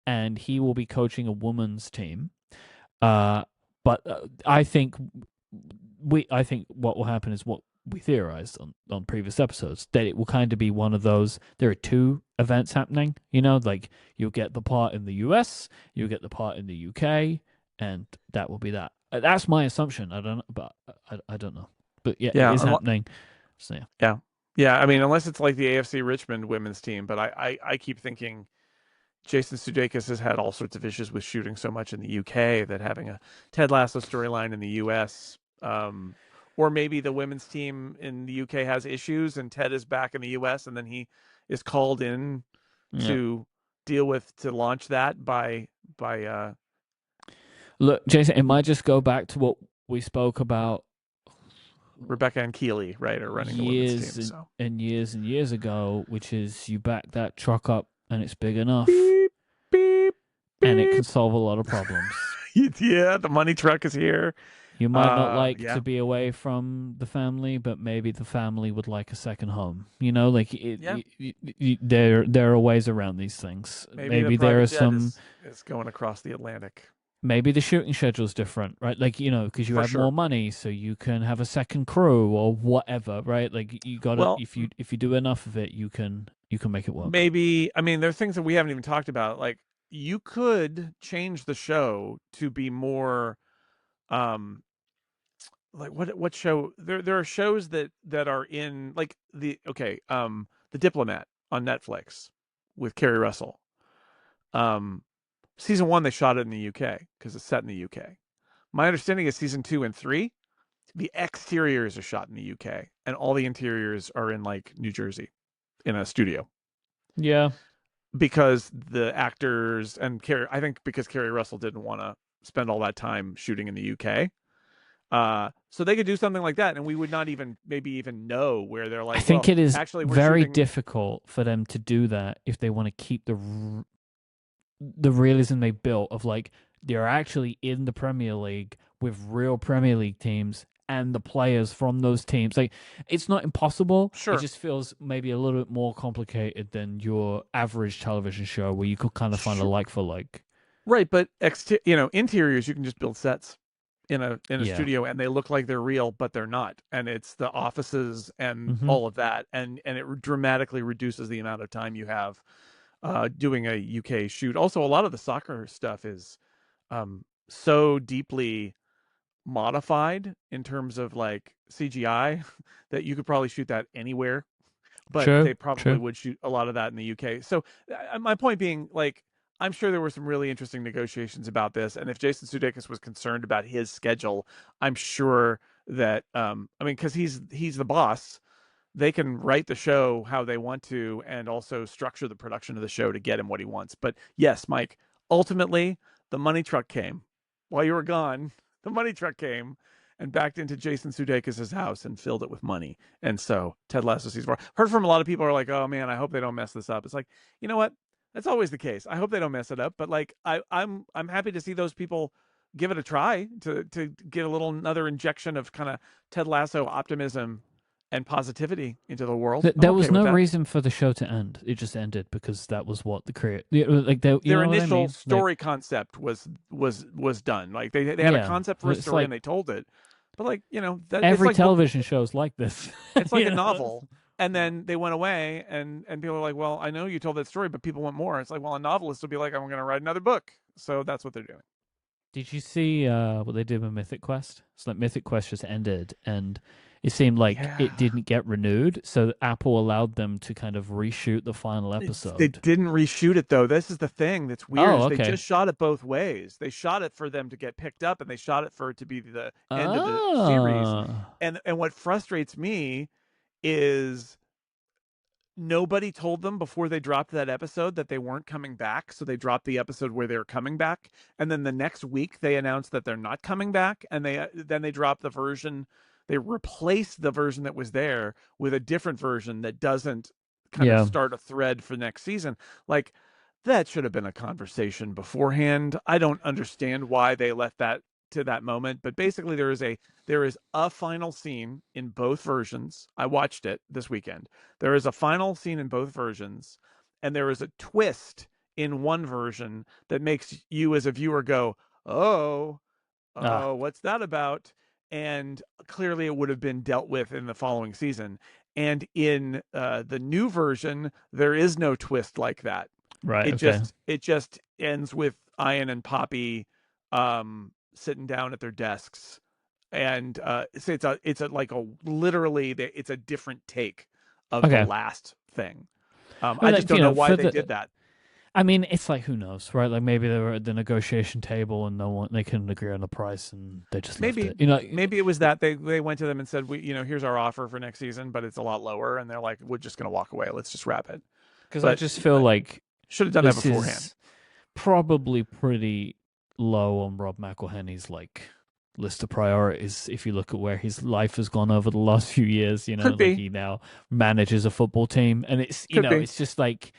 And he will be coaching a women's team. But I think what will happen is what we theorized on previous episodes, that it will kind of be one of those, there are two events happening, you know, like you'll get the part in the US, you'll get the part in the UK, and that will be that. That's my assumption. I don't know, but I don't know. But it is happening. So
yeah. I mean, unless it's like the AFC Richmond women's team, but I keep thinking Jason Sudeikis has had all sorts of issues with shooting so much in the UK that having a Ted Lasso storyline in the US, or maybe the women's team in the UK has issues and Ted is back in the US, and then he is called in to launch that by
Look, Jason, it might just go back to what we spoke about.
Rebecca and Keeley, right, are running the women's team.
And years ago, which is you back that truck up and it's big enough.
Beep, beep, beep.
And it can solve a lot of problems.
Yeah, the money truck is here.
You might not like to be away from the family, but maybe the family would like a second home. You know, like there are ways around these things. Maybe there are some.
Is going across the Atlantic.
Maybe the shooting schedule is different, right? Like, you know, because you have more money, so you can have a second crew or whatever, right? Like you got to, if you do enough of it, you can make it work.
Maybe, I mean, there are things that we haven't even talked about. Like you could change the show to be more, like what show? There are shows that are in like the Diplomat on Netflix with Kerry Russell. Season 1, they shot it in the UK because it's set in the UK. My understanding is season 2 and 3, the exteriors are shot in the UK and all the interiors are in like New Jersey. in a studio.
Yeah.
Because the actors and I think because Kerry Russell didn't want to spend all that time shooting in the UK. So they could do something like that, and we would not even know where they're like.
I think
well,
it is
actually, we're
very
shooting...
difficult for them to do that if they want to keep the realism they built of like they're actually in the Premier League with real Premier League teams and the players from those teams. Like, it's not impossible.
Sure.
It just feels maybe a little bit more complicated than your average television show where you could kind of find a like for like.
Right, but interiors, you can just build sets in a
Yeah.
studio, and they look like they're real, but they're not. And it's the offices and all of that, and it dramatically reduces the amount of time you have doing a UK shoot. Also, a lot of the soccer stuff is so deeply modified in terms of like CGI that you could probably shoot that anywhere, but they probably would shoot a lot of that in the UK. So my point being, like, I'm sure there were some really interesting negotiations about this, and if Jason Sudeikis was concerned about his schedule, I'm sure that I mean, because he's the boss, they can write the show how they want to and also structure the production of the show to get him what he wants. But yes, Myke, ultimately the money truck came while you were gone. The money truck came and backed into Jason Sudeikis' house and filled it with money. And so Ted Lasso season 4. Heard from a lot of people who are like, oh man, I hope they don't mess this up. It's like, you know what? That's always the case. I hope they don't mess it up. But like, I'm happy to see those people give it a try to get a little another injection of kind of Ted Lasso optimism and positivity into the world.
There was no reason for the show to end. It just ended because that was what the their
initial story concept was done. Like they had a concept for a story and they told it. But like,
every television show is like this.
It's like a novel. And then they went away and people are like, well, I know you told that story, but people want more. It's like, well, a novelist will be like, I'm going to write another book. So that's what they're doing.
Did you see what they did with Mythic Quest? It's like Mythic Quest just ended and it seemed like it didn't get renewed, so Apple allowed them to kind of reshoot the final episode.
They didn't reshoot it, though. This is the thing that's weird. They just shot it both ways. They shot it for them to get picked up, and they shot it for it to be the end of the series. And what frustrates me is nobody told them before they dropped that episode that they weren't coming back, so they dropped the episode where they were coming back, and then the next week they announced that they're not coming back, and then they dropped the version. They replaced the version that was there with a different version that doesn't kind of start a thread for next season. Like, that should have been a conversation beforehand. I don't understand why they left that to that moment, but basically there is a final scene in both versions. I watched it this weekend. There is a final scene in both versions, and there is a twist in one version that makes you as a viewer go, oh, what's that about? And clearly it would have been dealt with in the following season. And in the new version, there is no twist like that.
Right.
It just ends with Ian and Poppy sitting down at their desks, and it's a different take of the last thing. I just don't know why they did that.
I mean, it's like, who knows, right? Like maybe they were at the negotiation table and they couldn't agree on the price and they just left it.
Maybe it was that they went to them and said, here's our offer for next season, but it's a lot lower, and they're like, we're just going to walk away. Let's just wrap it.
Because I just feel like
should have done that beforehand.
Probably pretty low on Rob McElhenney's like list of priorities. If you look at where his life has gone over the last few years, he now manages a football team, and it's it's just like.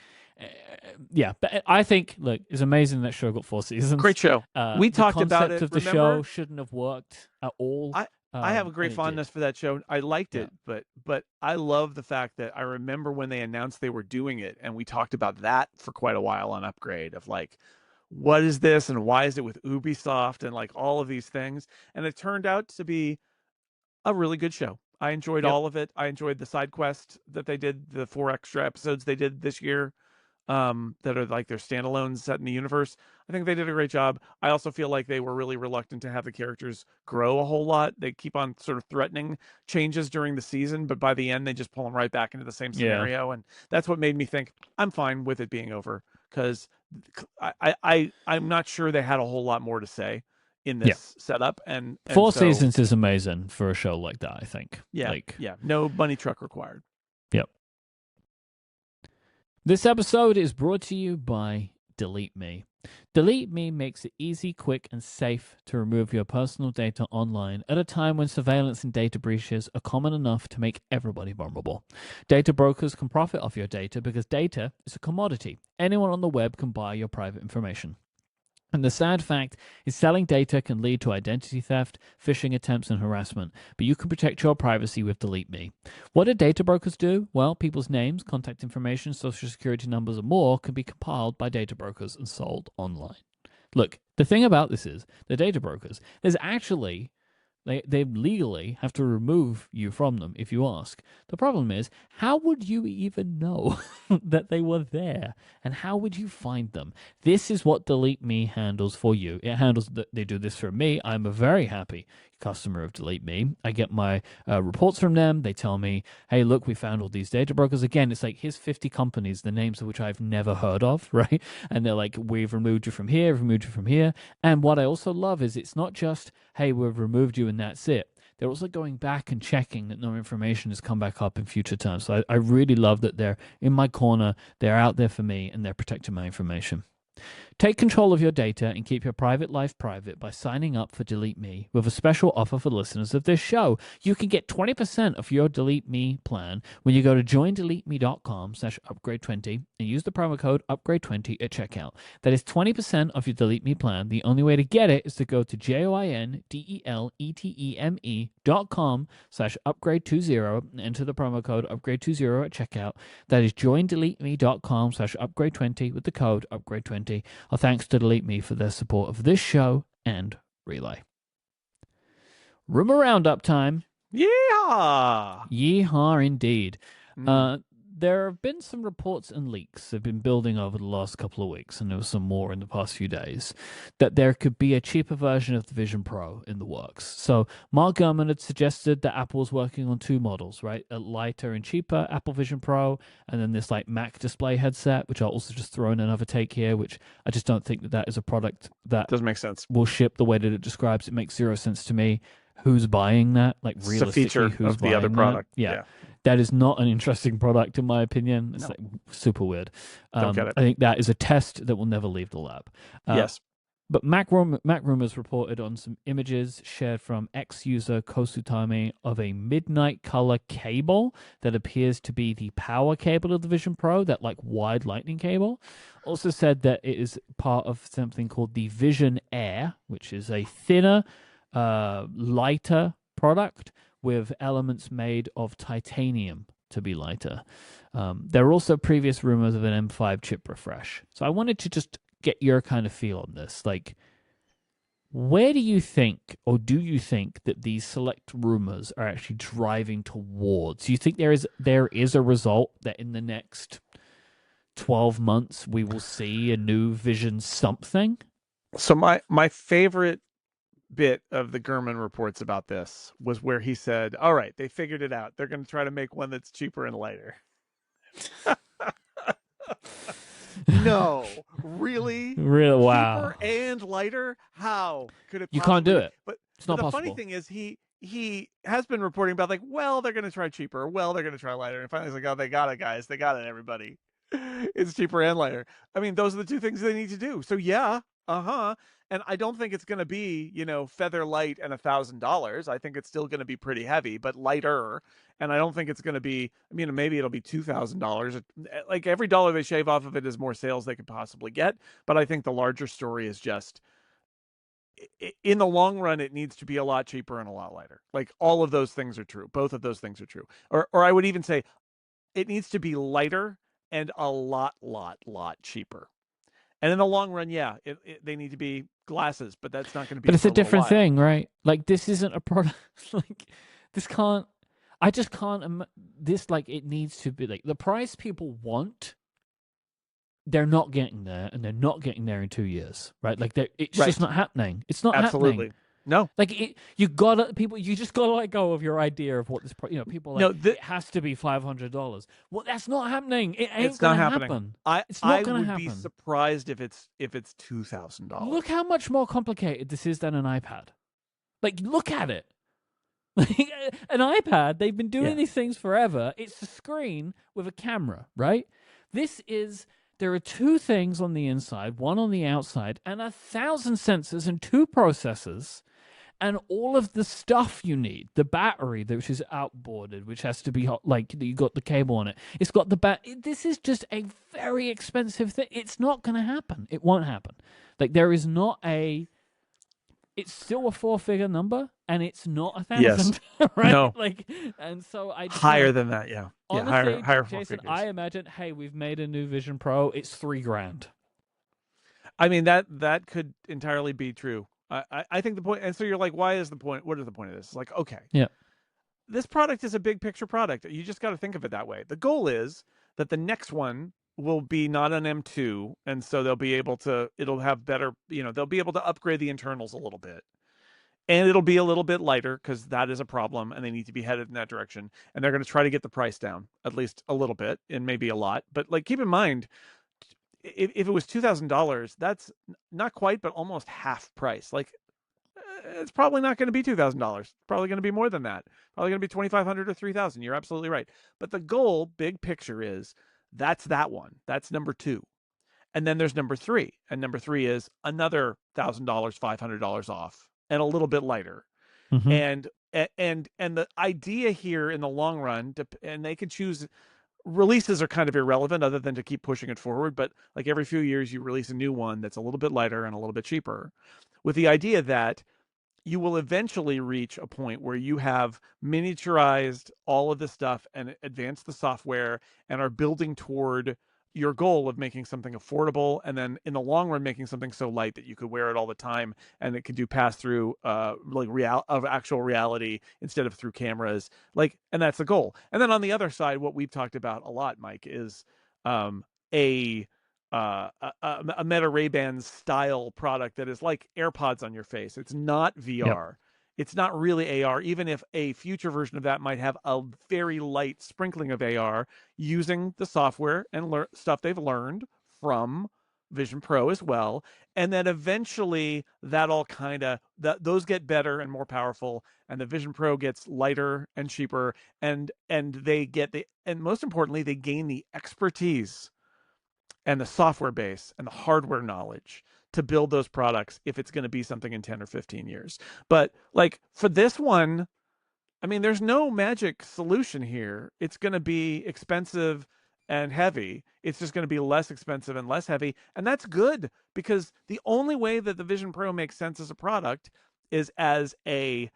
But I think, look, it's amazing that show got 4 seasons.
Great show. We talked about it.
The concept of the show shouldn't have worked at all.
I have a great fondness for that show. I liked it, but I love the fact that I remember when they announced they were doing it, and we talked about that for quite a while on Upgrade of like, what is this and why is it with Ubisoft and like all of these things, and it turned out to be a really good show. I enjoyed all of it. I enjoyed the side quest that they did, the 4 extra episodes they did this year. That are like their standalones set in the universe. I think they did a great job. I also feel like they were really reluctant to have the characters grow a whole lot. They keep on sort of threatening changes during the season, but by the end they just pull them right back into the same scenario. And that's what made me think I'm fine with it being over, because I'm not sure they had a whole lot more to say in this setup. And
4 seasons is amazing for a show like that, I think.
No money truck required.
Yep. This episode is brought to you by Delete Me. Delete Me makes it easy, quick, and safe to remove your personal data online at a time when surveillance and data breaches are common enough to make everybody vulnerable. Data brokers can profit off your data because data is a commodity. Anyone on the web can buy your private information. And the sad fact is selling data can lead to identity theft, phishing attempts, and harassment, but you can protect your privacy with Delete Me. What do data brokers do? Well, people's names, contact information, social security numbers, and more can be compiled by data brokers and sold online. Look, the thing about this is, the data brokers, there's actually they legally have to remove you from them if you ask. The problem is, how would you even know that they were there? And how would you find them? This is what Delete Me handles for you. It handles they do this for me. I'm a very happy customer of Delete Me. I get my reports from them. They tell me, hey, look, we found all these data brokers. Again, it's like, here's 50 companies, the names of which I've never heard of, right? And they're like, we've removed you from here, removed you from here. And what I also love is it's not just, hey, we've removed you and that's it. They're also going back and checking that no information has come back up in future times. So I really love that they're in my corner, they're out there for me, and they're protecting my information. Take control of your data and keep your private life private by signing up for Delete Me with a special offer for listeners of this show. You can get 20% of your Delete Me plan when you go to joindeleteme.com/upgrade20 and use the promo code upgrade20 at checkout. That is 20% of your Delete Me plan. The only way to get it is to go to joindeleteme.com/upgrade20 and enter the promo code upgrade20 at checkout. That is joindeleteme.com/upgrade20 with the code upgrade20. Our thanks to Delete Me for their support of this show and Relay. Rumor Roundup time.
Yeehaw!
Yeehaw indeed. There have been some reports and leaks that have been building over the last couple of weeks, and there was some more in the past few days, that there could be a cheaper version of the Vision Pro in the works. So Mark Gurman had suggested that Apple's working on two models, right? A lighter and cheaper Apple Vision Pro, and then this like Mac display headset, which I'll also just throw in another take here, which I just don't think that is a product that
doesn't make sense.
Will ship the way that it describes. It makes zero sense to me. Who's buying that? Like,
it's
realistically,
a feature
who's
of the other product.
Yeah. That is not an interesting product, in my opinion. It's like super weird.
Don't get it.
I think that is a test that will never leave the lab.
Yes.
But Mac Rumors reported on some images shared from ex-user Kosutami of a midnight color cable that appears to be the power cable of the Vision Pro, that like wide lightning cable. Also said that it is part of something called the Vision Air, which is a thinner, lighter product with elements made of titanium to be lighter. There are also previous rumors of an M5 chip refresh. So I wanted to just get your kind of feel on this. Like, where do you think, or do you think that these select rumors are actually driving towards? Do you think there is a result that in the next 12 months we will see a new Vision something?
So my favorite bit of the Gurman reports about this was where he said, all right, they figured it out. They're going to try to make one that's cheaper and lighter. No, really?
Really? Wow.
Cheaper and lighter? How could it possibly?
You can't do it.
But
it's not
the
possible.
funny thing is he has been reporting about like, well, they're going to try cheaper. Well, they're going to try lighter. And finally he's like, oh, they got it, guys. They got it, everybody. It's cheaper and lighter. I mean, those are the two things they need to do. So yeah, and I don't think it's going to be, feather light and $1,000. I think it's still going to be pretty heavy, but lighter. And I don't think it's going to be, maybe it'll be $2,000. Like every dollar they shave off of it is more sales they could possibly get. But I think the larger story is just, in the long run, it needs to be a lot cheaper and a lot lighter. Like all of those things are true. Both of those things are true. Or I would even say it needs to be lighter and a lot cheaper. And in the long run, yeah, they need to be glasses, but that's not going to be.
But it's a different thing, right? Like this isn't a product. Like this can't. I just can't. This like it needs to be like the price people want. They're not getting there, and they're not getting there in 2 years, right? Like it's just not happening. It's not
absolutely.
happening.
No,
like you just gotta let go of your idea of what this. People are like, it has to be $500. Well, that's not happening. It ain't gonna happen.
It's not gonna happen. I would be surprised if it's $2,000.
Look how much more complicated this is than an iPad. Like, look at it. Like an iPad, they've been doing
Yeah.
these things forever. It's a screen with a camera, right? There are two things on the inside, one on the outside, and 1,000 sensors and two processors, and all of the stuff you need. The battery, which is outboarded, which has to be hot, like you got the cable on it. It's got the This is just a very expensive thing. It's not going to happen. It won't happen. Like there is not a. It's still a 4-figure number, and it's not 1,000,
Yes.
right?
No.
Like, and so I just
Higher
wanna,
than that. Yeah. Yeah.
honestly,
Higher four
Jason,
figures.
I imagine, hey, we've made a new Vision Pro. It's $3,000.
I mean, that could entirely be true. I think the point, and so you're like, why is the point? What is the point of this? It's like, okay,
Yeah.
this product is a big picture product. You just got to think of it that way. The goal is that the next one will be not an M2, and so it'll have better, they'll be able to upgrade the internals a little bit. And it'll be a little bit lighter because that is a problem, and they need to be headed in that direction. And they're going to try to get the price down at least a little bit, and maybe a lot. But like, keep in mind, if it was $2,000, that's not quite, but almost half price. Like, it's probably not going to be $2,000. It's probably going to be more than that. Probably going to be 2,500 or 3,000. You're absolutely right. But the goal, big picture, is that's that one. That's number two. And then there's number three, and number three is another $1,000, $500 off, and a little bit lighter.
Mm-hmm.
And the idea here in the long run, and they can choose. Releases are kind of irrelevant other than to keep pushing it forward, but like every few years you release a new one that's a little bit lighter and a little bit cheaper, with the idea that you will eventually reach a point where you have miniaturized all of this stuff and advanced the software and are building toward your goal of making something affordable, and then in the long run making something so light that you could wear it all the time and it could do pass through of actual reality instead of through cameras, and that's the goal. And then on the other side, what we've talked about a lot, Myke, is a a Meta Ray-Ban style product that is like AirPods on your face. It's not VR. Yep. It's not really AR, even if a future version of that might have a very light sprinkling of AR using the software and stuff they've learned from Vision Pro as well. And then eventually that all those get better and more powerful, and the Vision Pro gets lighter and cheaper, and most importantly, they gain the expertise and the software base and the hardware knowledge to build those products if it's going to be something in 10 or 15 years. But like for this one, I mean, there's no magic solution here. It's going to be expensive and heavy. It's just going to be less expensive and less heavy. And that's good, because the only way that the Vision Pro makes sense as a product is as a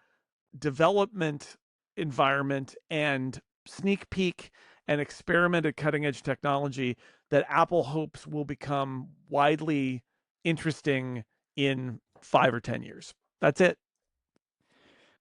development environment and sneak peek and experimented cutting edge technology that Apple hopes will become widely interesting in 5 or 10 years. That's it.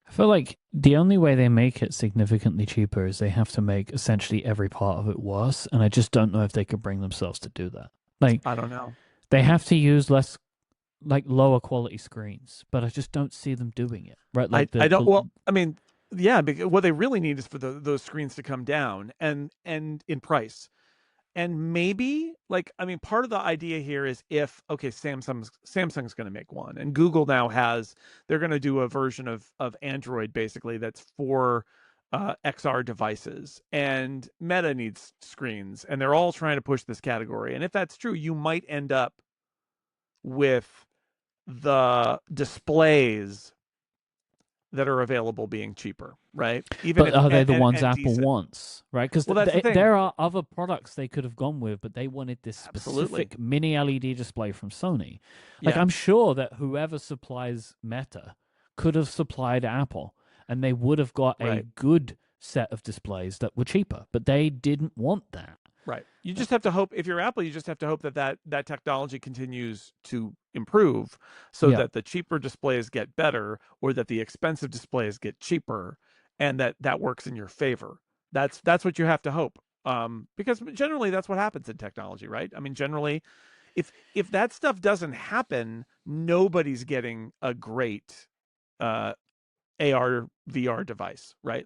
I feel like the only way they make it significantly cheaper is they have to make essentially every part of it worse, and I just don't know if they could bring themselves to do that. Like,
I don't know.
They have to use lower quality screens, but I just don't see them doing it. Right? Like
I don't. Well, I mean, yeah, because what they really need is for those screens to come down and in price. And maybe, part of the idea here is Samsung's going to make one, and Google now they're going to do a version of Android basically that's for XR devices, and Meta needs screens, and they're all trying to push this category. And if that's true, you might end up with the displays that are available being cheaper, right?
But are they the ones Apple wants, right? Because there are other products they could have gone with, but they wanted this specific mini LED display from Sony. I'm sure that whoever supplies Meta could have supplied Apple, and they would have got a good set of displays that were cheaper, but they didn't want that.
Right. You just have to hope, if you're Apple, you just have to hope that technology continues to improve so that the cheaper displays get better, or that the expensive displays get cheaper, and that works in your favor. That's what you have to hope. Because generally that's what happens in technology, right? I mean, generally, if that stuff doesn't happen, nobody's getting a great AR VR device, right?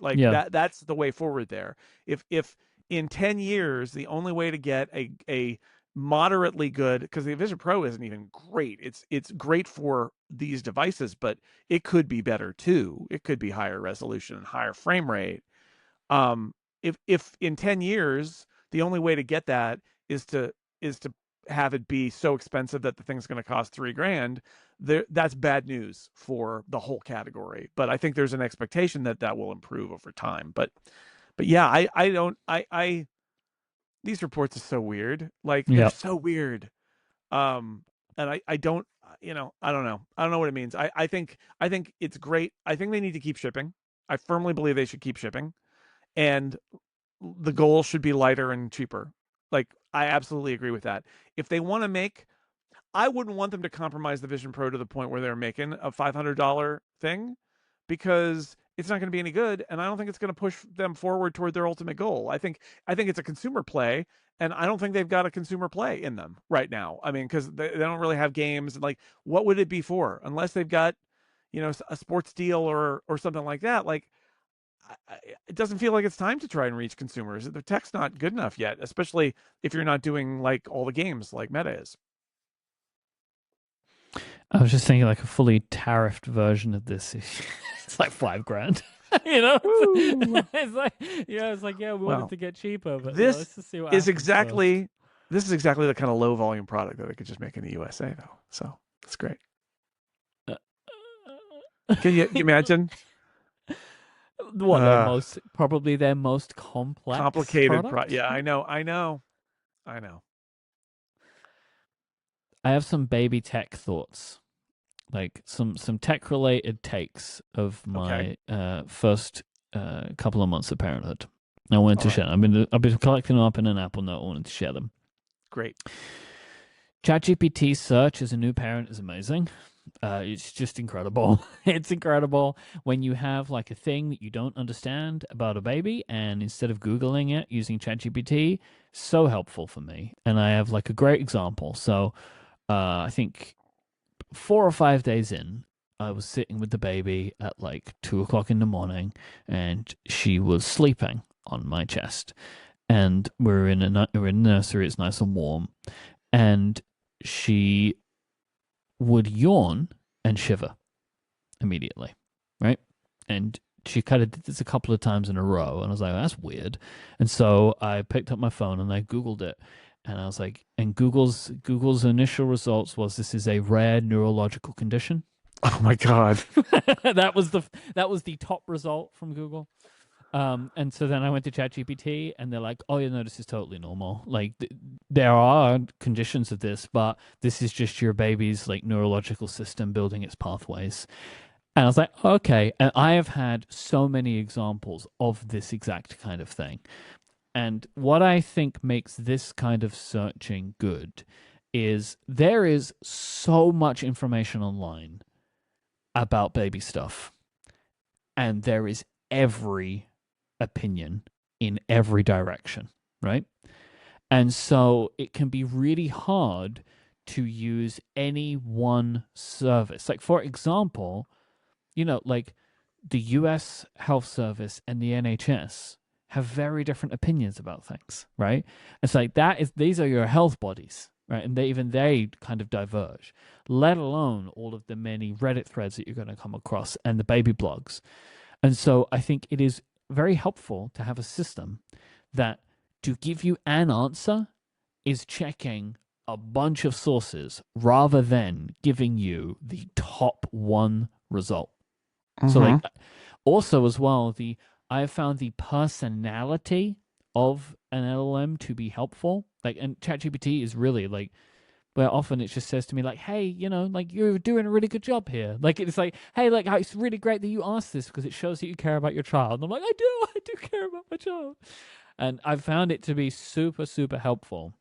That's the way forward there. If in 10 years, the only way to get a moderately good, because the Vision Pro isn't even great. It's great for these devices, but it could be better too. It could be higher resolution and higher frame rate. Um, if in 10 years the only way to get that is to have it be so expensive that the thing's going to cost $3,000, that's bad news for the whole category. But I think there's an expectation that that will improve over time. But yeah, I don't I these reports are so weird. Like they're so weird. And I don't, I don't know. I don't know what it means. I think it's great. I think they need to keep shipping. I firmly believe they should keep shipping, and the goal should be lighter and cheaper. Like I absolutely agree with that. If they want to make, I wouldn't want them to compromise the Vision Pro to the point where they're making a $500 thing, because it's not going to be any good, and I don't think it's going to push them forward toward their ultimate goal. I think it's a consumer play, and I don't think they've got a consumer play in them right now. I mean, because they don't really have games, and like, what would it be for? Unless they've got, a sports deal or something like that. Like, it doesn't feel like it's time to try and reach consumers. The tech's not good enough yet, especially if you're not doing like all the games like Meta is.
I was just thinking like a fully tariffed version of this. It's like $5,000. It's like, we wanted to get cheaper, but
this
let's just see what
is exactly first. This is exactly the kind of low volume product that they could just make in the USA, though. So it's great. Can you imagine?
What probably their most complicated
yeah, I know.
I have some baby tech thoughts, like some tech related takes of my first couple of months of parenthood. I wanted to share. I've been collecting them up in an Apple Note. I wanted to share them.
Great.
ChatGPT search as a new parent is amazing. It's just incredible. It's incredible when you have like a thing that you don't understand about a baby, and instead of Googling it using ChatGPT, so helpful for me. And I have like a great example. So I think 4 or 5 days in, I was sitting with the baby at like 2:00 in the morning, and she was sleeping on my chest. And we're in a nursery. It's nice and warm, and she would yawn and shiver immediately, right? And she kind of did this a couple of times in a row, and I was like, that's weird. And so I picked up my phone and I Googled it, and I was like, and Google's initial results was, this is a rare neurological condition.
Oh my God.
that was the top result from Google. And so then I went to ChatGPT, and they're like, oh, no, this is totally normal. Like, there are conditions of this, but this is just your baby's like neurological system building its pathways. And I was like, okay. And I have had so many examples of this exact kind of thing. And what I think makes this kind of searching good is there is so much information online about baby stuff, and there is every opinion in every direction, right? And so it can be really hard to use any one service. Like, for example, like the US Health Service and the NHS have very different opinions about things, right? It's like these are your health bodies, right? And they kind of diverge, let alone all of the many Reddit threads that you're going to come across and the baby blogs. And so I think it is very helpful to have a system that, to give you an answer, is checking a bunch of sources rather than giving you the top one result. Mm-hmm. So like, also as well, I have found the personality of an LLM to be helpful. Like, and ChatGPT is really like, where often it just says to me like, hey, like, you're doing a really good job here. Like, it's like, hey, like, it's really great that you asked this because it shows that you care about your child. And I'm like, I do care about my child. And I've found it to be super, super helpful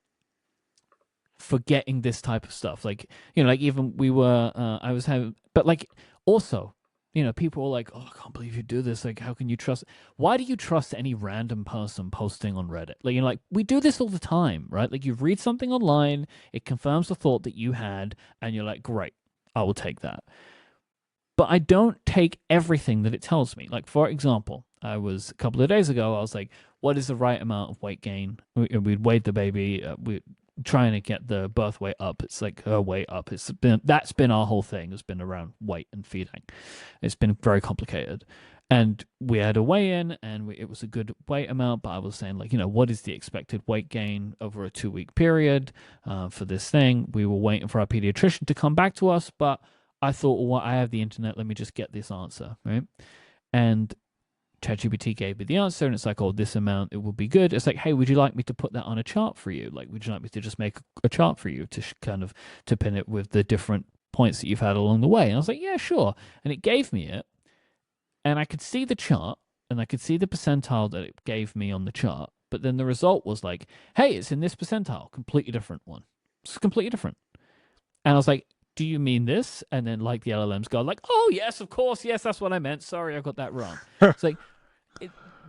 for getting this type of stuff. Like, like even we were, I was having, but like also, people are like, oh, I can't believe you do this. Like, how can you trust? Why do you trust any random person posting on Reddit? Like, like, we do this all the time, right? Like, you read something online, it confirms the thought that you had, and you're like, great, I will take that. But I don't take everything that it tells me. Like, for example, a couple of days ago, I was like, what is the right amount of weight gain? We'd weighed the baby. trying to get the birth weight up. It's like her weight up. That's been our whole thing. It's been around weight and feeding. It's been very complicated. And we had a weigh in, and it was a good weight amount. But I was saying, like, what is the expected weight gain over a 2-week period for this thing? We were waiting for our pediatrician to come back to us, but I thought, well, I have the internet. Let me just get this answer, right? And ChatGPT gave me the answer, and it's like, oh, this amount, it will be good. It's like, hey, would you like me to put that on a chart for you? Like, would you like me to just make a chart for you to kind of to pin it with the different points that you've had along the way? And I was like, yeah, sure. And it gave me it, and I could see the chart, and I could see the percentile that it gave me on the chart. But then the result was like, hey, it's in this percentile, completely different one. It's completely different. And I was like, do you mean this? And then like the LLMs go like, oh yes, of course, yes, that's what I meant. Sorry, I got that wrong. It's like,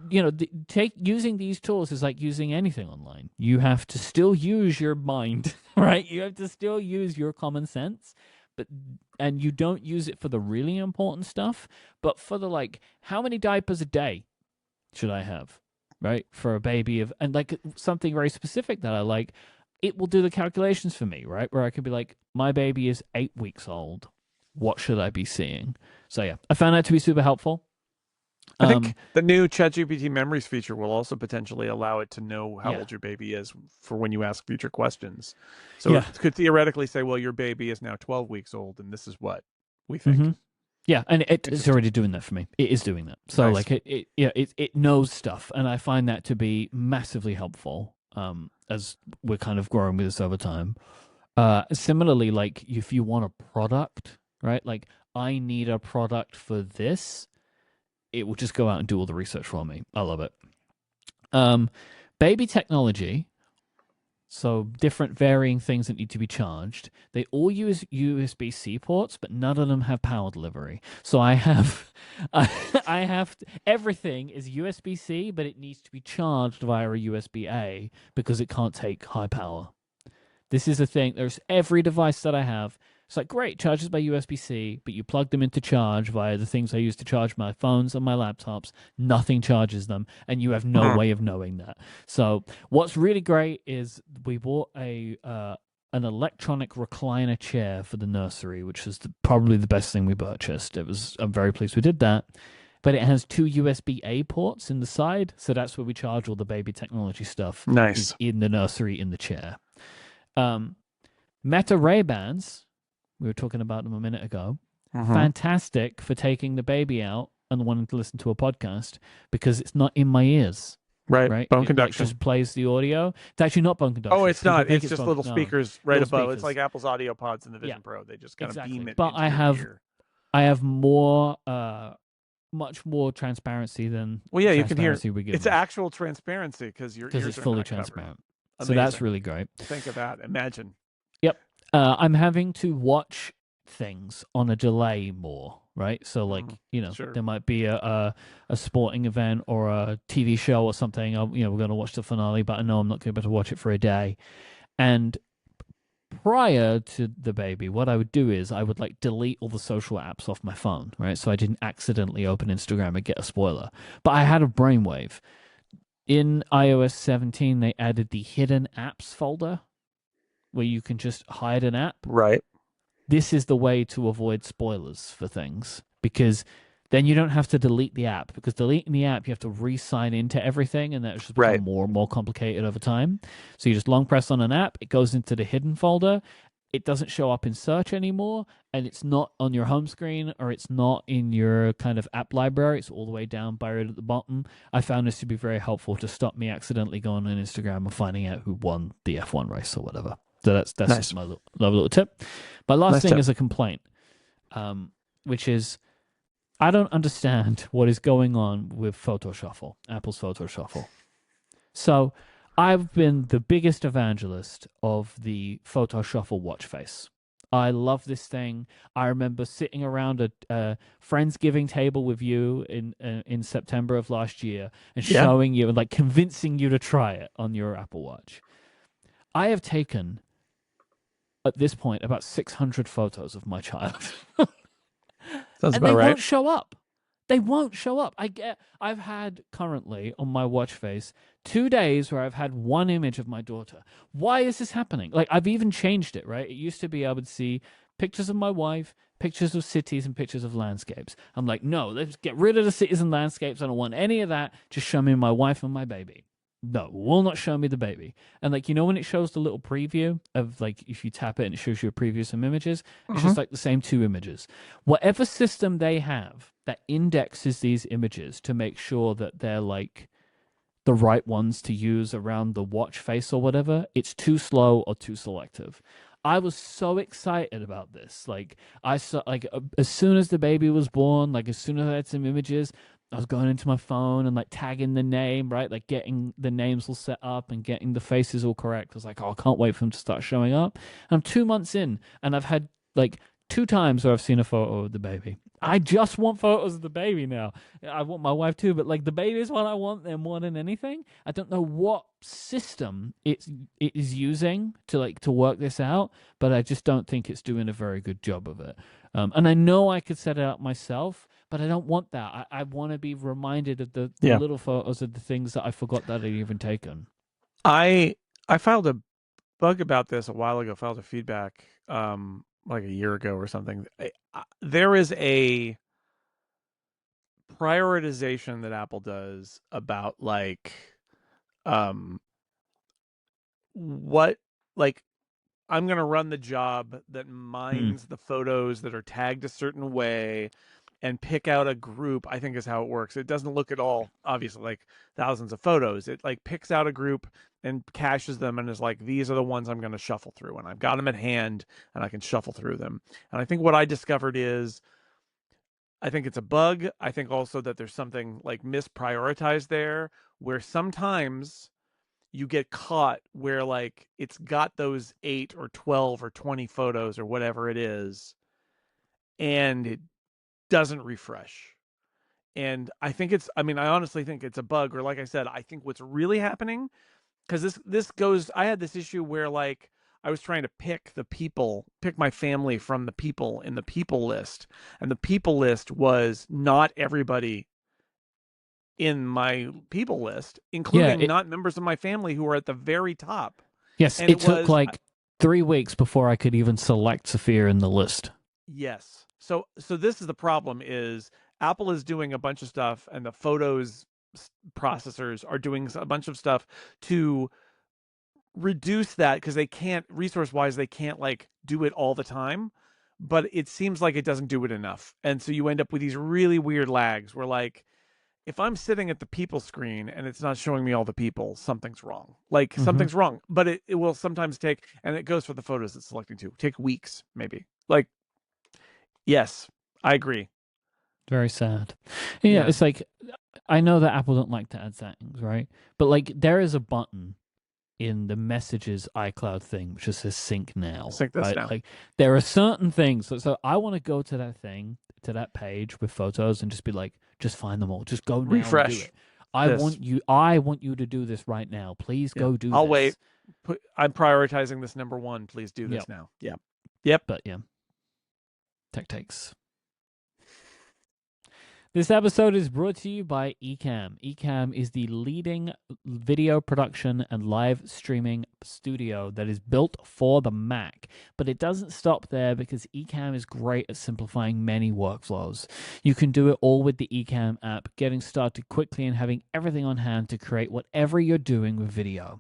using these tools is like using anything online. You have to still use your mind, right? You have to still use your common sense, and you don't use it for the really important stuff, but for the like, how many diapers a day should I have, right? For a baby and like something very specific that I like. It will do the calculations for me, right? Where I could be like, my baby is 8 weeks old. What should I be seeing? So yeah, I found that to be super helpful.
I think the new ChatGPT Memories feature will also potentially allow it to know how old your baby is for when you ask future questions. So it could theoretically say, well, your baby is now 12 weeks old, and this is what we think.
Mm-hmm. Yeah, and it's already doing that for me. It is doing that. So nice. Like it knows stuff, and I find that to be massively helpful. As we're kind of growing with this over time. Similarly, like if you want a product, right? Like I need a product for this, it will just go out and do all the research for me. I love it. Baby technology. So different varying things that need to be charged. They all use USB-C ports, but none of them have power delivery. So I have everything is USB-C, but it needs to be charged via a USB-A because it can't take high power. This is a thing. There's every device that I have. It's like, great, charges by USB-C, but you plug them into charge via the things I use to charge my phones and my laptops. Nothing charges them, and you have no way of knowing that. So what's really great is we bought an electronic recliner chair for the nursery, which is probably the best thing we purchased. I'm very pleased we did that. But it has 2 USB-A ports in the side, so that's where we charge all the baby technology stuff.
Nice.
In the nursery, in the chair. Meta Ray-Bans, we were talking about them a minute ago. Fantastic for taking the baby out and wanting to listen to a podcast because it's not in my ears.
Right. Bone conduction.
It just plays the audio. It's actually not bone conduction.
Oh, it's not. It's just little speakers right above. Speakers. It's like Apple's audio pods in the Vision Pro. They just kind of beam it.
But I have more, much more transparency than.
Well, yeah, you can hear. It's actual transparency because it's
fully transparent. So that's really great.
Think of that. Imagine.
Yep. I'm having to watch things on a delay more, right? So like, there might be a sporting event or a TV show or something. We're going to watch the finale, but I know I'm not going to be able to watch it for a day. And prior to the baby, what I would do is I would like delete all the social apps off my phone, right? So I didn't accidentally open Instagram and get a spoiler. But I had a brainwave. In iOS 17, they added the hidden apps folder where you can just hide an app.
Right.
This is the way to avoid spoilers for things because then you don't have to delete the app because deleting the app, you have to re-sign into everything and that's just become more and more complicated over time. So you just long press on an app, it goes into the hidden folder. It doesn't show up in search anymore and it's not on your home screen or it's not in your kind of app library. It's all the way down buried at the bottom. I found this to be very helpful to stop me accidentally going on Instagram and finding out who won the F1 race or whatever. So that's nice. My little tip. My last thing is a complaint, which is I don't understand what is going on with Photo Shuffle, Apple's Photo Shuffle. So I've been the biggest evangelist of the Photo Shuffle watch face. I love this thing. I remember sitting around a Friendsgiving table with you in September of last year and showing you and like convincing you to try it on your Apple Watch. I have taken at this point about 600 photos of my child.
Sounds
about
right.
They won't show up. They won't show up. I've had currently on my watch face 2 days where I've had one image of my daughter. Why is this happening? Like, I've even changed it, right? It used to be I would see pictures of my wife, pictures of cities, and pictures of landscapes. I'm like, no, let's get rid of the cities and landscapes. I don't want any of that. Just show me my wife and my baby. No, will not show me the baby. And like, when it shows the little preview of like, if you tap it and it shows you a preview of some images, it's just like the same 2 images. Whatever system they have that indexes these images to make sure that they're like the right ones to use around the watch face or whatever, it's too slow or too selective. I was so excited about this. Like, I saw, like, as soon as the baby was born, like, as soon as I had some images, I was going into my phone and like tagging the name, right? Like getting the names all set up and getting the faces all correct. I was like, oh, I can't wait for them to start showing up. And I'm 2 months in and I've had like 2 times where I've seen a photo of the baby. I just want photos of the baby now. I want my wife too, but like the baby is what I want them more than anything. I don't know what system it is using to work this out, but I just don't think it's doing a very good job of it. And I know I could set it up myself, but I don't want that. I want to be reminded of the little photos of the things that I forgot that I'd even taken.
I filed a bug about this a while ago. Filed a feedback like a year ago or something. There is a prioritization that Apple does about like what, like, I'm going to run the job that mines the photos that are tagged a certain way and pick out a group, I think is how it works. It doesn't look at all, obviously, like thousands of photos. It like picks out a group and caches them and is like, these are the ones I'm going to shuffle through. And I've got them at hand and I can shuffle through them. And I think what I discovered is, I think it's a bug. I think also that there's something like misprioritized there, where sometimes you get caught where like it's got those 8 or 12 or 20 photos or whatever it is, and it doesn't refresh. And I think I honestly think it's a bug, or like I said, I think what's really happening, because I had this issue where like I was trying to pick my family from the people in the people list, and the people list was not everybody in my people list, including not members of my family who are at the very top.
Yes, and it took like 3 weeks before I could even select Sophia in the list.
Yes. So this is the problem, is Apple is doing a bunch of stuff and the Photos processors are doing a bunch of stuff to reduce that, because they can't, resource-wise, they can't like do it all the time, but it seems like it doesn't do it enough. And so you end up with these really weird lags where like, if I'm sitting at the people screen and it's not showing me all the people, something's wrong. Like something's wrong. But it will sometimes take, and it goes for the photos it's selecting too, take weeks maybe. Like, yes, I agree.
Very sad. Yeah, it's like, I know that Apple don't like to add settings, right? But like there is a button in the messages iCloud thing which just says sync now.
Sync this now.
Like there are certain things. So I want to go to that thing, to that page with photos and just be like, just find them all. Just go now.
Refresh.
And do it. I want you to do this right now. Please go do this.
I'll wait. I'm prioritizing this number 1. Please do this now. Yeah. Yep.
But yeah. Tech takes. This episode is brought to you by Ecamm. Ecamm is the leading video production and live streaming studio that is built for the Mac. But it doesn't stop there, because Ecamm is great at simplifying many workflows. You can do it all with the Ecamm app, getting started quickly and having everything on hand to create whatever you're doing with video.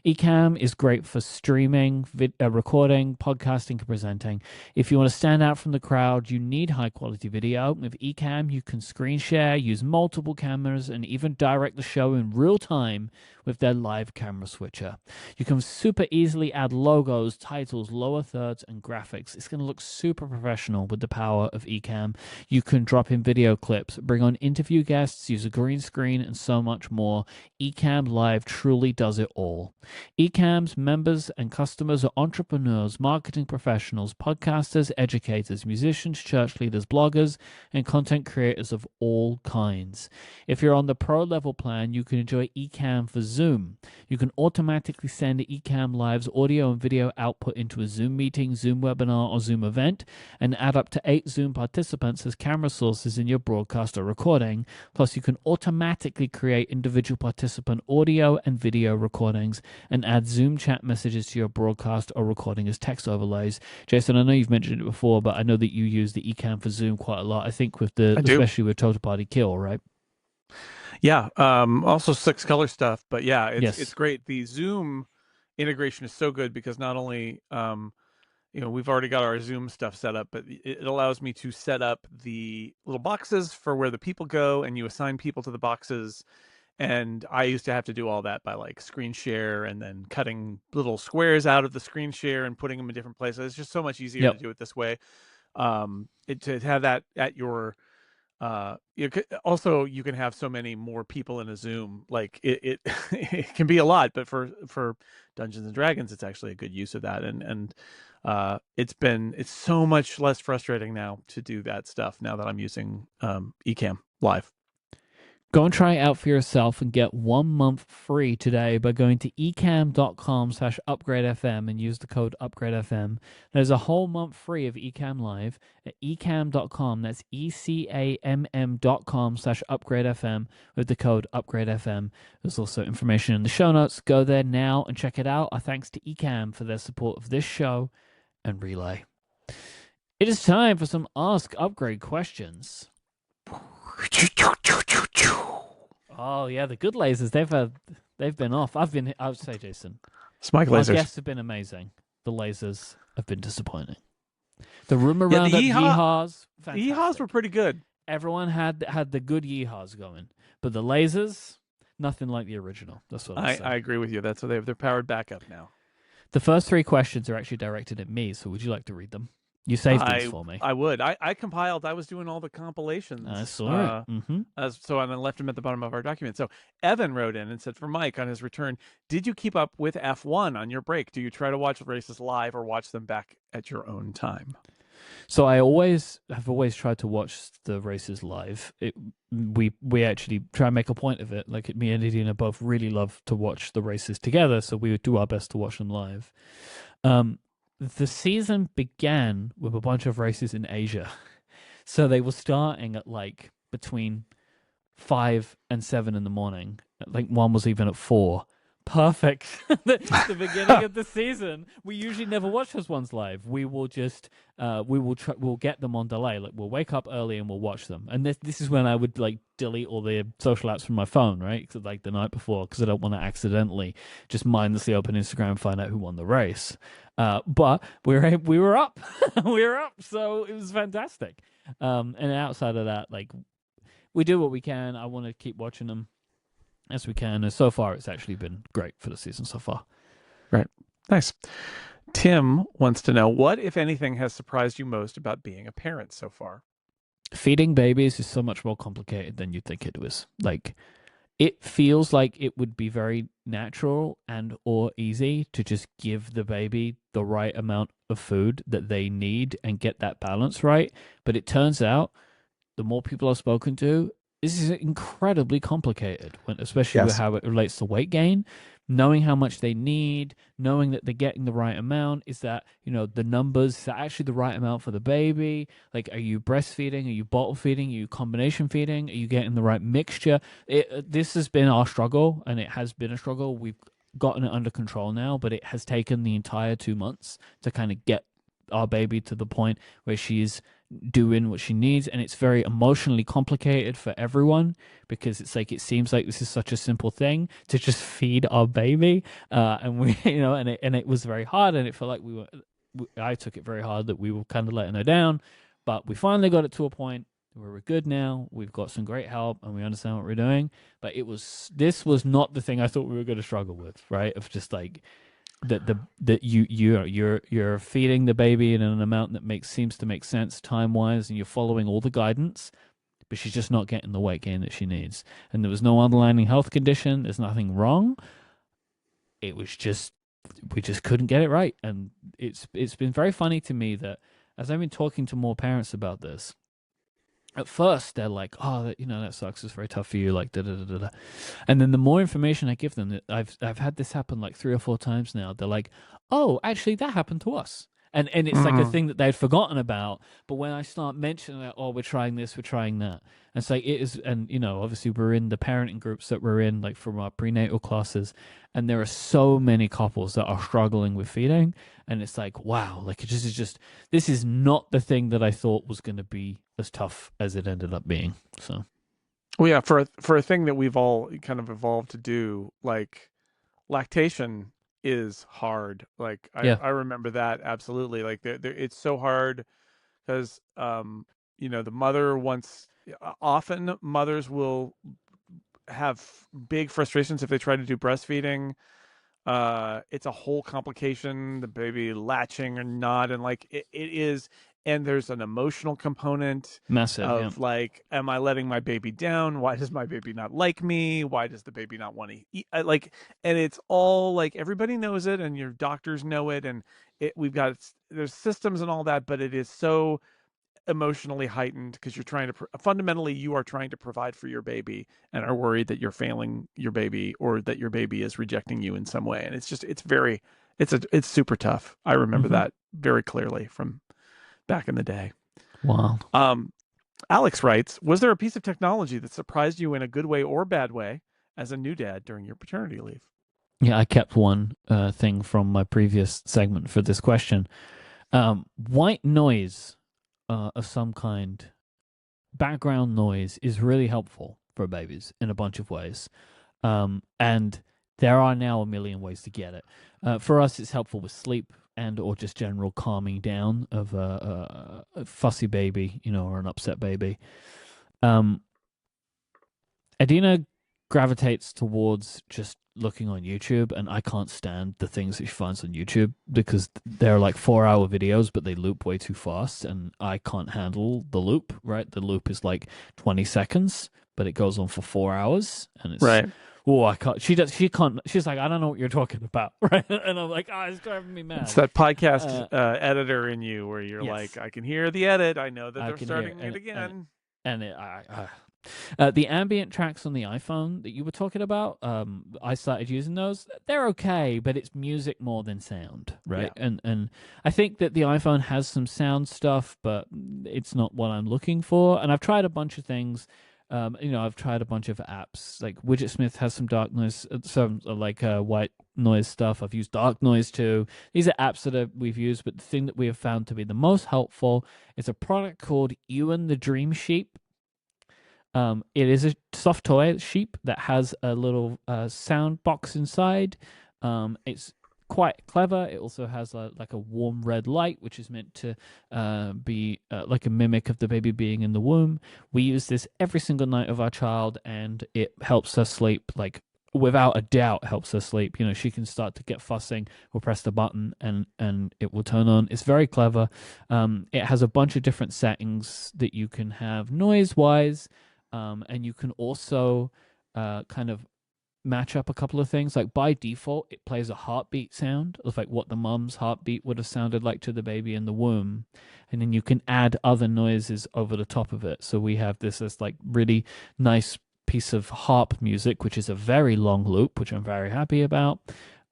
Ecamm is great for streaming, recording, podcasting, and presenting. If you want to stand out from the crowd, you need high-quality video. With Ecamm, you can screen share, use multiple cameras, and even direct the show in real time with their live camera switcher. You can super easily add logos, titles, lower thirds, and graphics. It's going to look super professional with the power of Ecamm. You can drop in video clips, bring on interview guests, use a green screen, and so much more. Ecamm Live truly does it all. Ecamm's members and customers are entrepreneurs, marketing professionals, podcasters, educators, musicians, church leaders, bloggers, and content creators of all kinds. If you're on the pro level plan, you can enjoy Ecamm for Zoom. You can automatically send Ecamm Live's audio and video output into a Zoom meeting, Zoom webinar, or Zoom event, and add up to 8 Zoom participants as camera sources in your broadcast or recording. Plus, you can automatically create individual participant audio and video recordings and add Zoom chat messages to your broadcast or recording as text overlays. Jason, I know you've mentioned it before, but I know that you use the Ecamm for Zoom quite a lot. I think with especially with Total Party Kill, right?
Yeah. Also 6-color stuff, but yeah, it's great. The Zoom integration is so good because not only we've already got our Zoom stuff set up, but it allows me to set up the little boxes for where the people go, and you assign people to the boxes. And I used to have to do all that by like screen share and then cutting little squares out of the screen share and putting them in different places. It's just so much easier to do it this way. To have that at your also you can have so many more people in a Zoom. Like it can be a lot, but for Dungeons and Dragons, it's actually a good use of that. And it's so much less frustrating now to do that stuff now that I'm using Ecamm Live.
Go and try it out for yourself and get 1 month free today by going to ecamm.com/upgradefm and use the code upgradefm. There's a whole month free of Ecamm Live at ecamm.com. That's ecamm.com/upgradefm with the code upgradefm. There's also information in the show notes. Go there now and check it out. Our thanks to Ecamm for their support of this show and Relay. It is time for some Ask Upgrade questions. Oh yeah, the good lasers. They've been off. I would say, Jason,
Smike lasers.
Our guests have been amazing. The lasers have been disappointing. The rumor around the yeehaws, fantastic.
The yeehaws were pretty good.
Everyone had the good yeehaws going, but the lasers, nothing like the original. That's what I
agree with you. That's what they're powered back up now.
The first 3 questions are actually directed at me. So would you like to read them? You saved these for me.
I would. I compiled. I was doing all the compilations.
I saw it.
So I then left them at the bottom of our document. So Evan wrote in and said, for Myke on his return, did you keep up with F1 on your break? Do you try to watch races live or watch them back at your own time?
So I have always tried to watch the races live. We actually try and make a point of it. Like me and Idina both really love to watch the races together, so we would do our best to watch them live. The season began with a bunch of races in Asia. So they were starting at like between 5 and 7 in the morning. Like one was even at 4. Perfect. the beginning of the season. We usually never watch those ones live. We will just we'll get them on delay. Like we'll wake up early and we'll watch them. And this is when I would like delete all the social apps from my phone, right? Like the night before, because I don't want to accidentally just mindlessly open Instagram and find out who won the race. But we were up. We were up, so it was fantastic. And outside of that, like we do what we can. I want to keep watching them as we can. And so far, it's actually been great for the season so far.
Right. Nice. Tim wants to know, what, if anything, has surprised you most about being a parent so far?
Feeding babies is so much more complicated than you'd think it was. Like, it feels like it would be very natural and or easy to just give the baby the right amount of food that they need and get that balance right. But it turns out, the more people I've spoken to, this is incredibly complicated, especially with how it relates to weight gain. Knowing how much they need, knowing that they're getting the right amount, is that, the numbers, is that actually the right amount for the baby? Like, are you breastfeeding? Are you bottle feeding? Are you combination feeding? Are you getting the right mixture? This has been our struggle, and it has been a struggle. We've gotten it under control now, but it has taken the entire 2 months to kind of get our baby to the point where she's doing what she needs, and it's very emotionally complicated for everyone because it's like it seems like this is such a simple thing to just feed our baby, and we and it was very hard, and it felt like I took it very hard that we were kind of letting her down, but we finally got it to a point where we're good now. We've got some great help and we understand what we're doing, but this was not the thing I thought we were going to struggle with, right? Of just like that you're feeding the baby in an amount that seems to make sense time wise, and you're following all the guidance, but she's just not getting the weight gain that she needs. And there was no underlying health condition. There's nothing wrong. it was just we just couldn't get it right. And it's been very funny to me that as I've been talking to more parents about this, at first they're like, "Oh, that sucks. It's very tough for you." Like, da da da da da. And then the more information I give them, I've had this happen like 3 or 4 times now. They're like, "Oh, actually, that happened to us." And it's like a
Mm-hmm.
thing that they'd forgotten about. But when I start mentioning that, oh, we're trying this, we're trying that, and it's like it is, and obviously we're in the parenting groups that we're in, like from our prenatal classes, and there are so many couples that are struggling with feeding, and it's like, wow, like it just this is not the thing that I thought was going to be as tough as it ended up being. So,
Well, yeah, for a thing that we've all kind of evolved to do, like lactation is hard. Like
yeah,
I remember that absolutely. Like it's so hard because the mother wants. Often mothers will have big frustrations if they try to do breastfeeding. It's a whole complication, the baby latching or not, and like it is. And there's an emotional component
massive, yeah.
of like, am I letting my baby down? Why does my baby not like me? Why does the baby not want to eat? Like, and it's all like everybody knows it, and your doctors know it, and we've got there's systems and all that, but it is so emotionally heightened because you're trying to fundamentally you are trying to provide for your baby and are worried that you're failing your baby or that your baby is rejecting you in some way, and it's super tough. I remember
Mm-hmm.
that very clearly from back in the day.
Wow.
um Alex writes, was there a piece of technology that surprised you in a good way or bad way as a new dad during your paternity leave?
Yeah, I kept one thing from my previous segment for this question. White noise of some kind, background noise, is really helpful for babies in a bunch of ways. And there are now a million ways to get it. For us, it's helpful with sleep and or just general calming down of a fussy baby, or an upset baby. Um, Adina gravitates towards just looking on YouTube, and I can't stand the things that she finds on YouTube because they're like 4-hour videos, but they loop way too fast, and I can't handle the loop. Right, the loop is like 20 seconds, but it goes on for 4 hours, and it's
Right.
oh, I can't. She does. She can't. She's like, I don't know what you're talking about, right? And I'm like, it's driving me
It's
mad.
that podcast
Uh,
editor in you where you're like,
yes,
I can hear the edit, I know that
I
they're
can hear it,
starting it again.
and it, the ambient tracks on the iPhone that you were talking about, I started using those. They're okay, but it's music more than sound,
Yeah.
right? And I think that the iPhone has some sound stuff, but it's not what I'm looking for. And I've tried a bunch of things. I've tried a bunch of apps. Like Widgetsmith has some dark noise, some like white noise stuff. I've used dark noise too. These are apps that we've used, but the thing that we have found to be the most helpful is a product called Ewan the Dream Sheep. It is a soft toy sheep that has a little sound box inside. It's quite clever. It also has like a warm red light, which is meant to be like a mimic of the baby being in the womb. We use this every single night of our child, and it helps her sleep like without a doubt helps her sleep. She can start to get fussing. We'll press the button and it will turn on. It's very clever. It has a bunch of different settings that you can have noise wise, and you can also kind of match up a couple of things. Like by default, it plays a heartbeat sound of like what the mom's heartbeat would have sounded like to the baby in the womb, and then you can add other noises over the top of it. So we have this as like really nice piece of harp music, which is a very long loop, which I'm very happy about.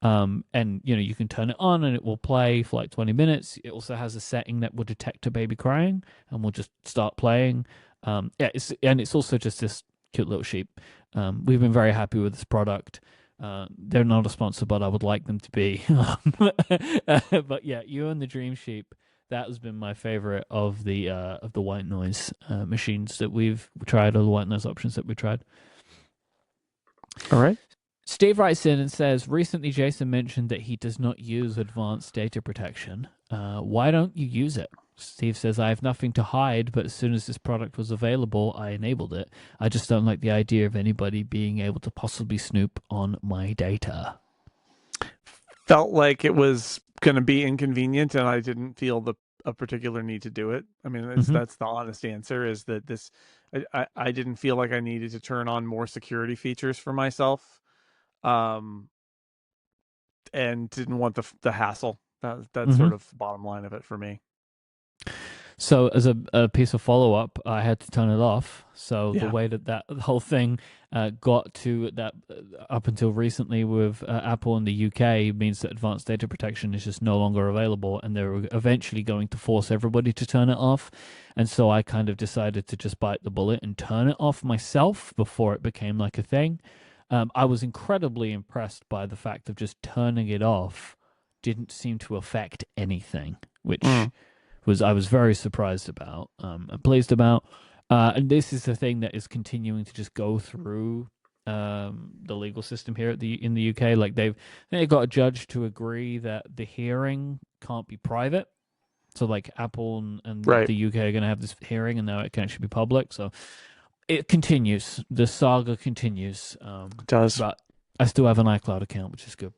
And you can turn it on and it will play for like 20 minutes. It also has a setting that will detect a baby crying and will just start playing. Yeah, it's also just this cute little sheep. We've been very happy with this product. They're not a sponsor, but I would like them to be. But yeah, you and the Dream Sheep. That has been my favorite of the white noise machines that we've tried, or the white noise options that we've tried.
All right.
Steve writes in and says, recently Jason mentioned that he does not use advanced data protection. Why don't you use it? Steve says, I have nothing to hide, but as soon as this product was available, I enabled it. I just don't like the idea of anybody being able to possibly snoop on my data.
Felt like it was going to be inconvenient, and I didn't feel a particular need to do it. I mean,
Mm-hmm.
that's the honest answer. Is that this? I didn't feel like I needed to turn on more security features for myself. Um, didn't want the hassle. That's sort of the bottom line of it for me.
So as a piece of follow-up, I had to turn it off. So the way that whole thing got to that up until recently with Apple in the UK means that advanced data protection is just no longer available, and they're eventually going to force everybody to turn it off. And so I kind of decided to just bite the bullet and turn it off myself before it became like a thing. I was incredibly impressed by the fact of just turning it off didn't seem to affect anything, which... I was very surprised about, and pleased about. And this is the thing that is continuing to just go through the legal system here in the UK. Like they got a judge to agree that the hearing can't be private. So like Apple and the UK are going to have this hearing, and now it can actually be public. So it continues. The saga continues.
It does.
But I still have an iCloud account, which is good.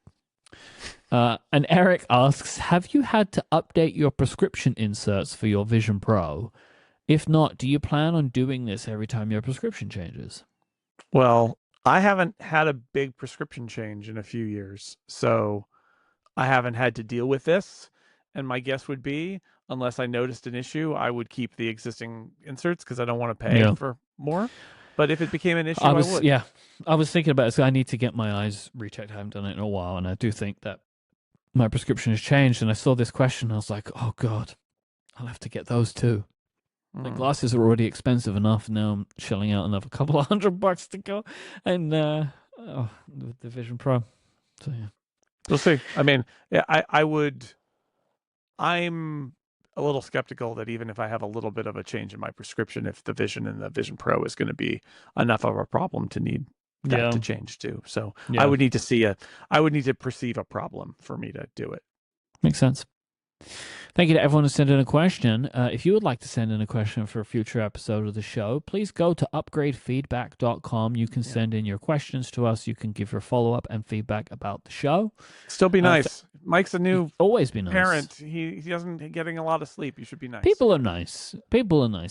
And Eric asks, have you had to update your prescription inserts for your Vision Pro? If not, do you plan on doing this every time your prescription changes?
Well, I haven't had a big prescription change in a few years, so I haven't had to deal with this. And my guess would be, unless I noticed an issue, I would keep the existing inserts because I don't want to pay for more. But if it became an issue, I would.
Yeah, I was thinking about it. So I need to get my eyes rechecked. I haven't done it in a while, and I do think that my prescription has changed. And I saw this question, and I was like, oh God, I'll have to get those too. The glasses are already expensive enough. Now I'm shelling out another couple of $100 to go. And the Vision Pro. So yeah.
We'll see. I mean, I'm a little skeptical that even if I have a little bit of a change in my prescription, if the Vision and the Vision Pro is going to be enough of a problem to need that to change too. So I would need to perceive a problem for me to do it.
Makes sense. Thank you to everyone who sent in a question. If you would like to send in a question for a future episode of the show, please go to upgradefeedback.com. You can send in your questions to us. You can give your follow-up and feedback about the show.
Still be nice. Mike's a new
always be nice
parent. He doesn't getting a lot of sleep. You should be nice.
People are nice.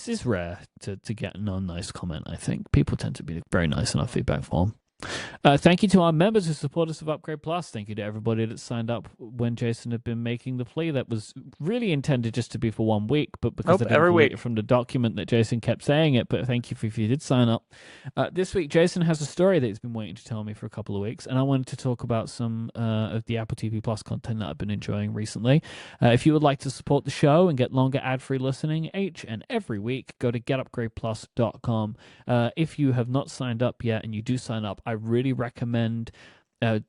It's rare to get a non-nice comment, I think. People tend to be very nice in our feedback form. Thank you to our members who support us with Upgrade Plus. Thank you to everybody that signed up when Jason had been making the plea that was really intended just to be for 1 week, but because I didn't read it from the document that Jason kept saying it, but thank you if you did sign up. This week, Jason has a story that he's been waiting to tell me for a couple of weeks, and I wanted to talk about some of the Apple TV Plus content that I've been enjoying recently. If you would like to support the show and get longer ad-free listening each and every week, go to getupgradeplus.com. If you have not signed up yet and you do sign up, I really recommend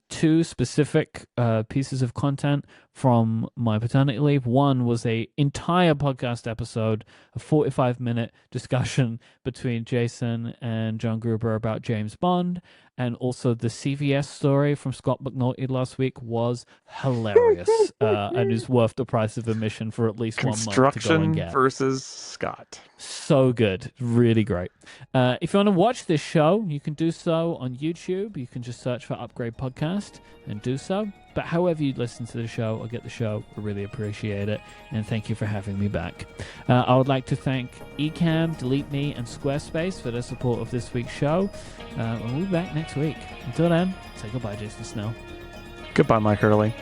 two specific pieces of content from my paternity leave. One was a entire podcast episode, a 45-minute discussion between Jason and John Gruber about James Bond, and also the CVS story from Scott McNulty last week was hilarious and is worth the price of admission for at least 1 month to go and get.
Construction versus Scott.
So good. Really great. If you want to watch this show, you can do so on YouTube. You can just search for Upgrade Podcast and do so. But however you listen to the show or get the show, I really appreciate it. And thank you for having me back. I would like to thank Ecamm, Delete Me, and Squarespace for their support of this week's show. And we'll be back next week. Until then, say goodbye, Jason Snell.
Goodbye, Myke Hurley.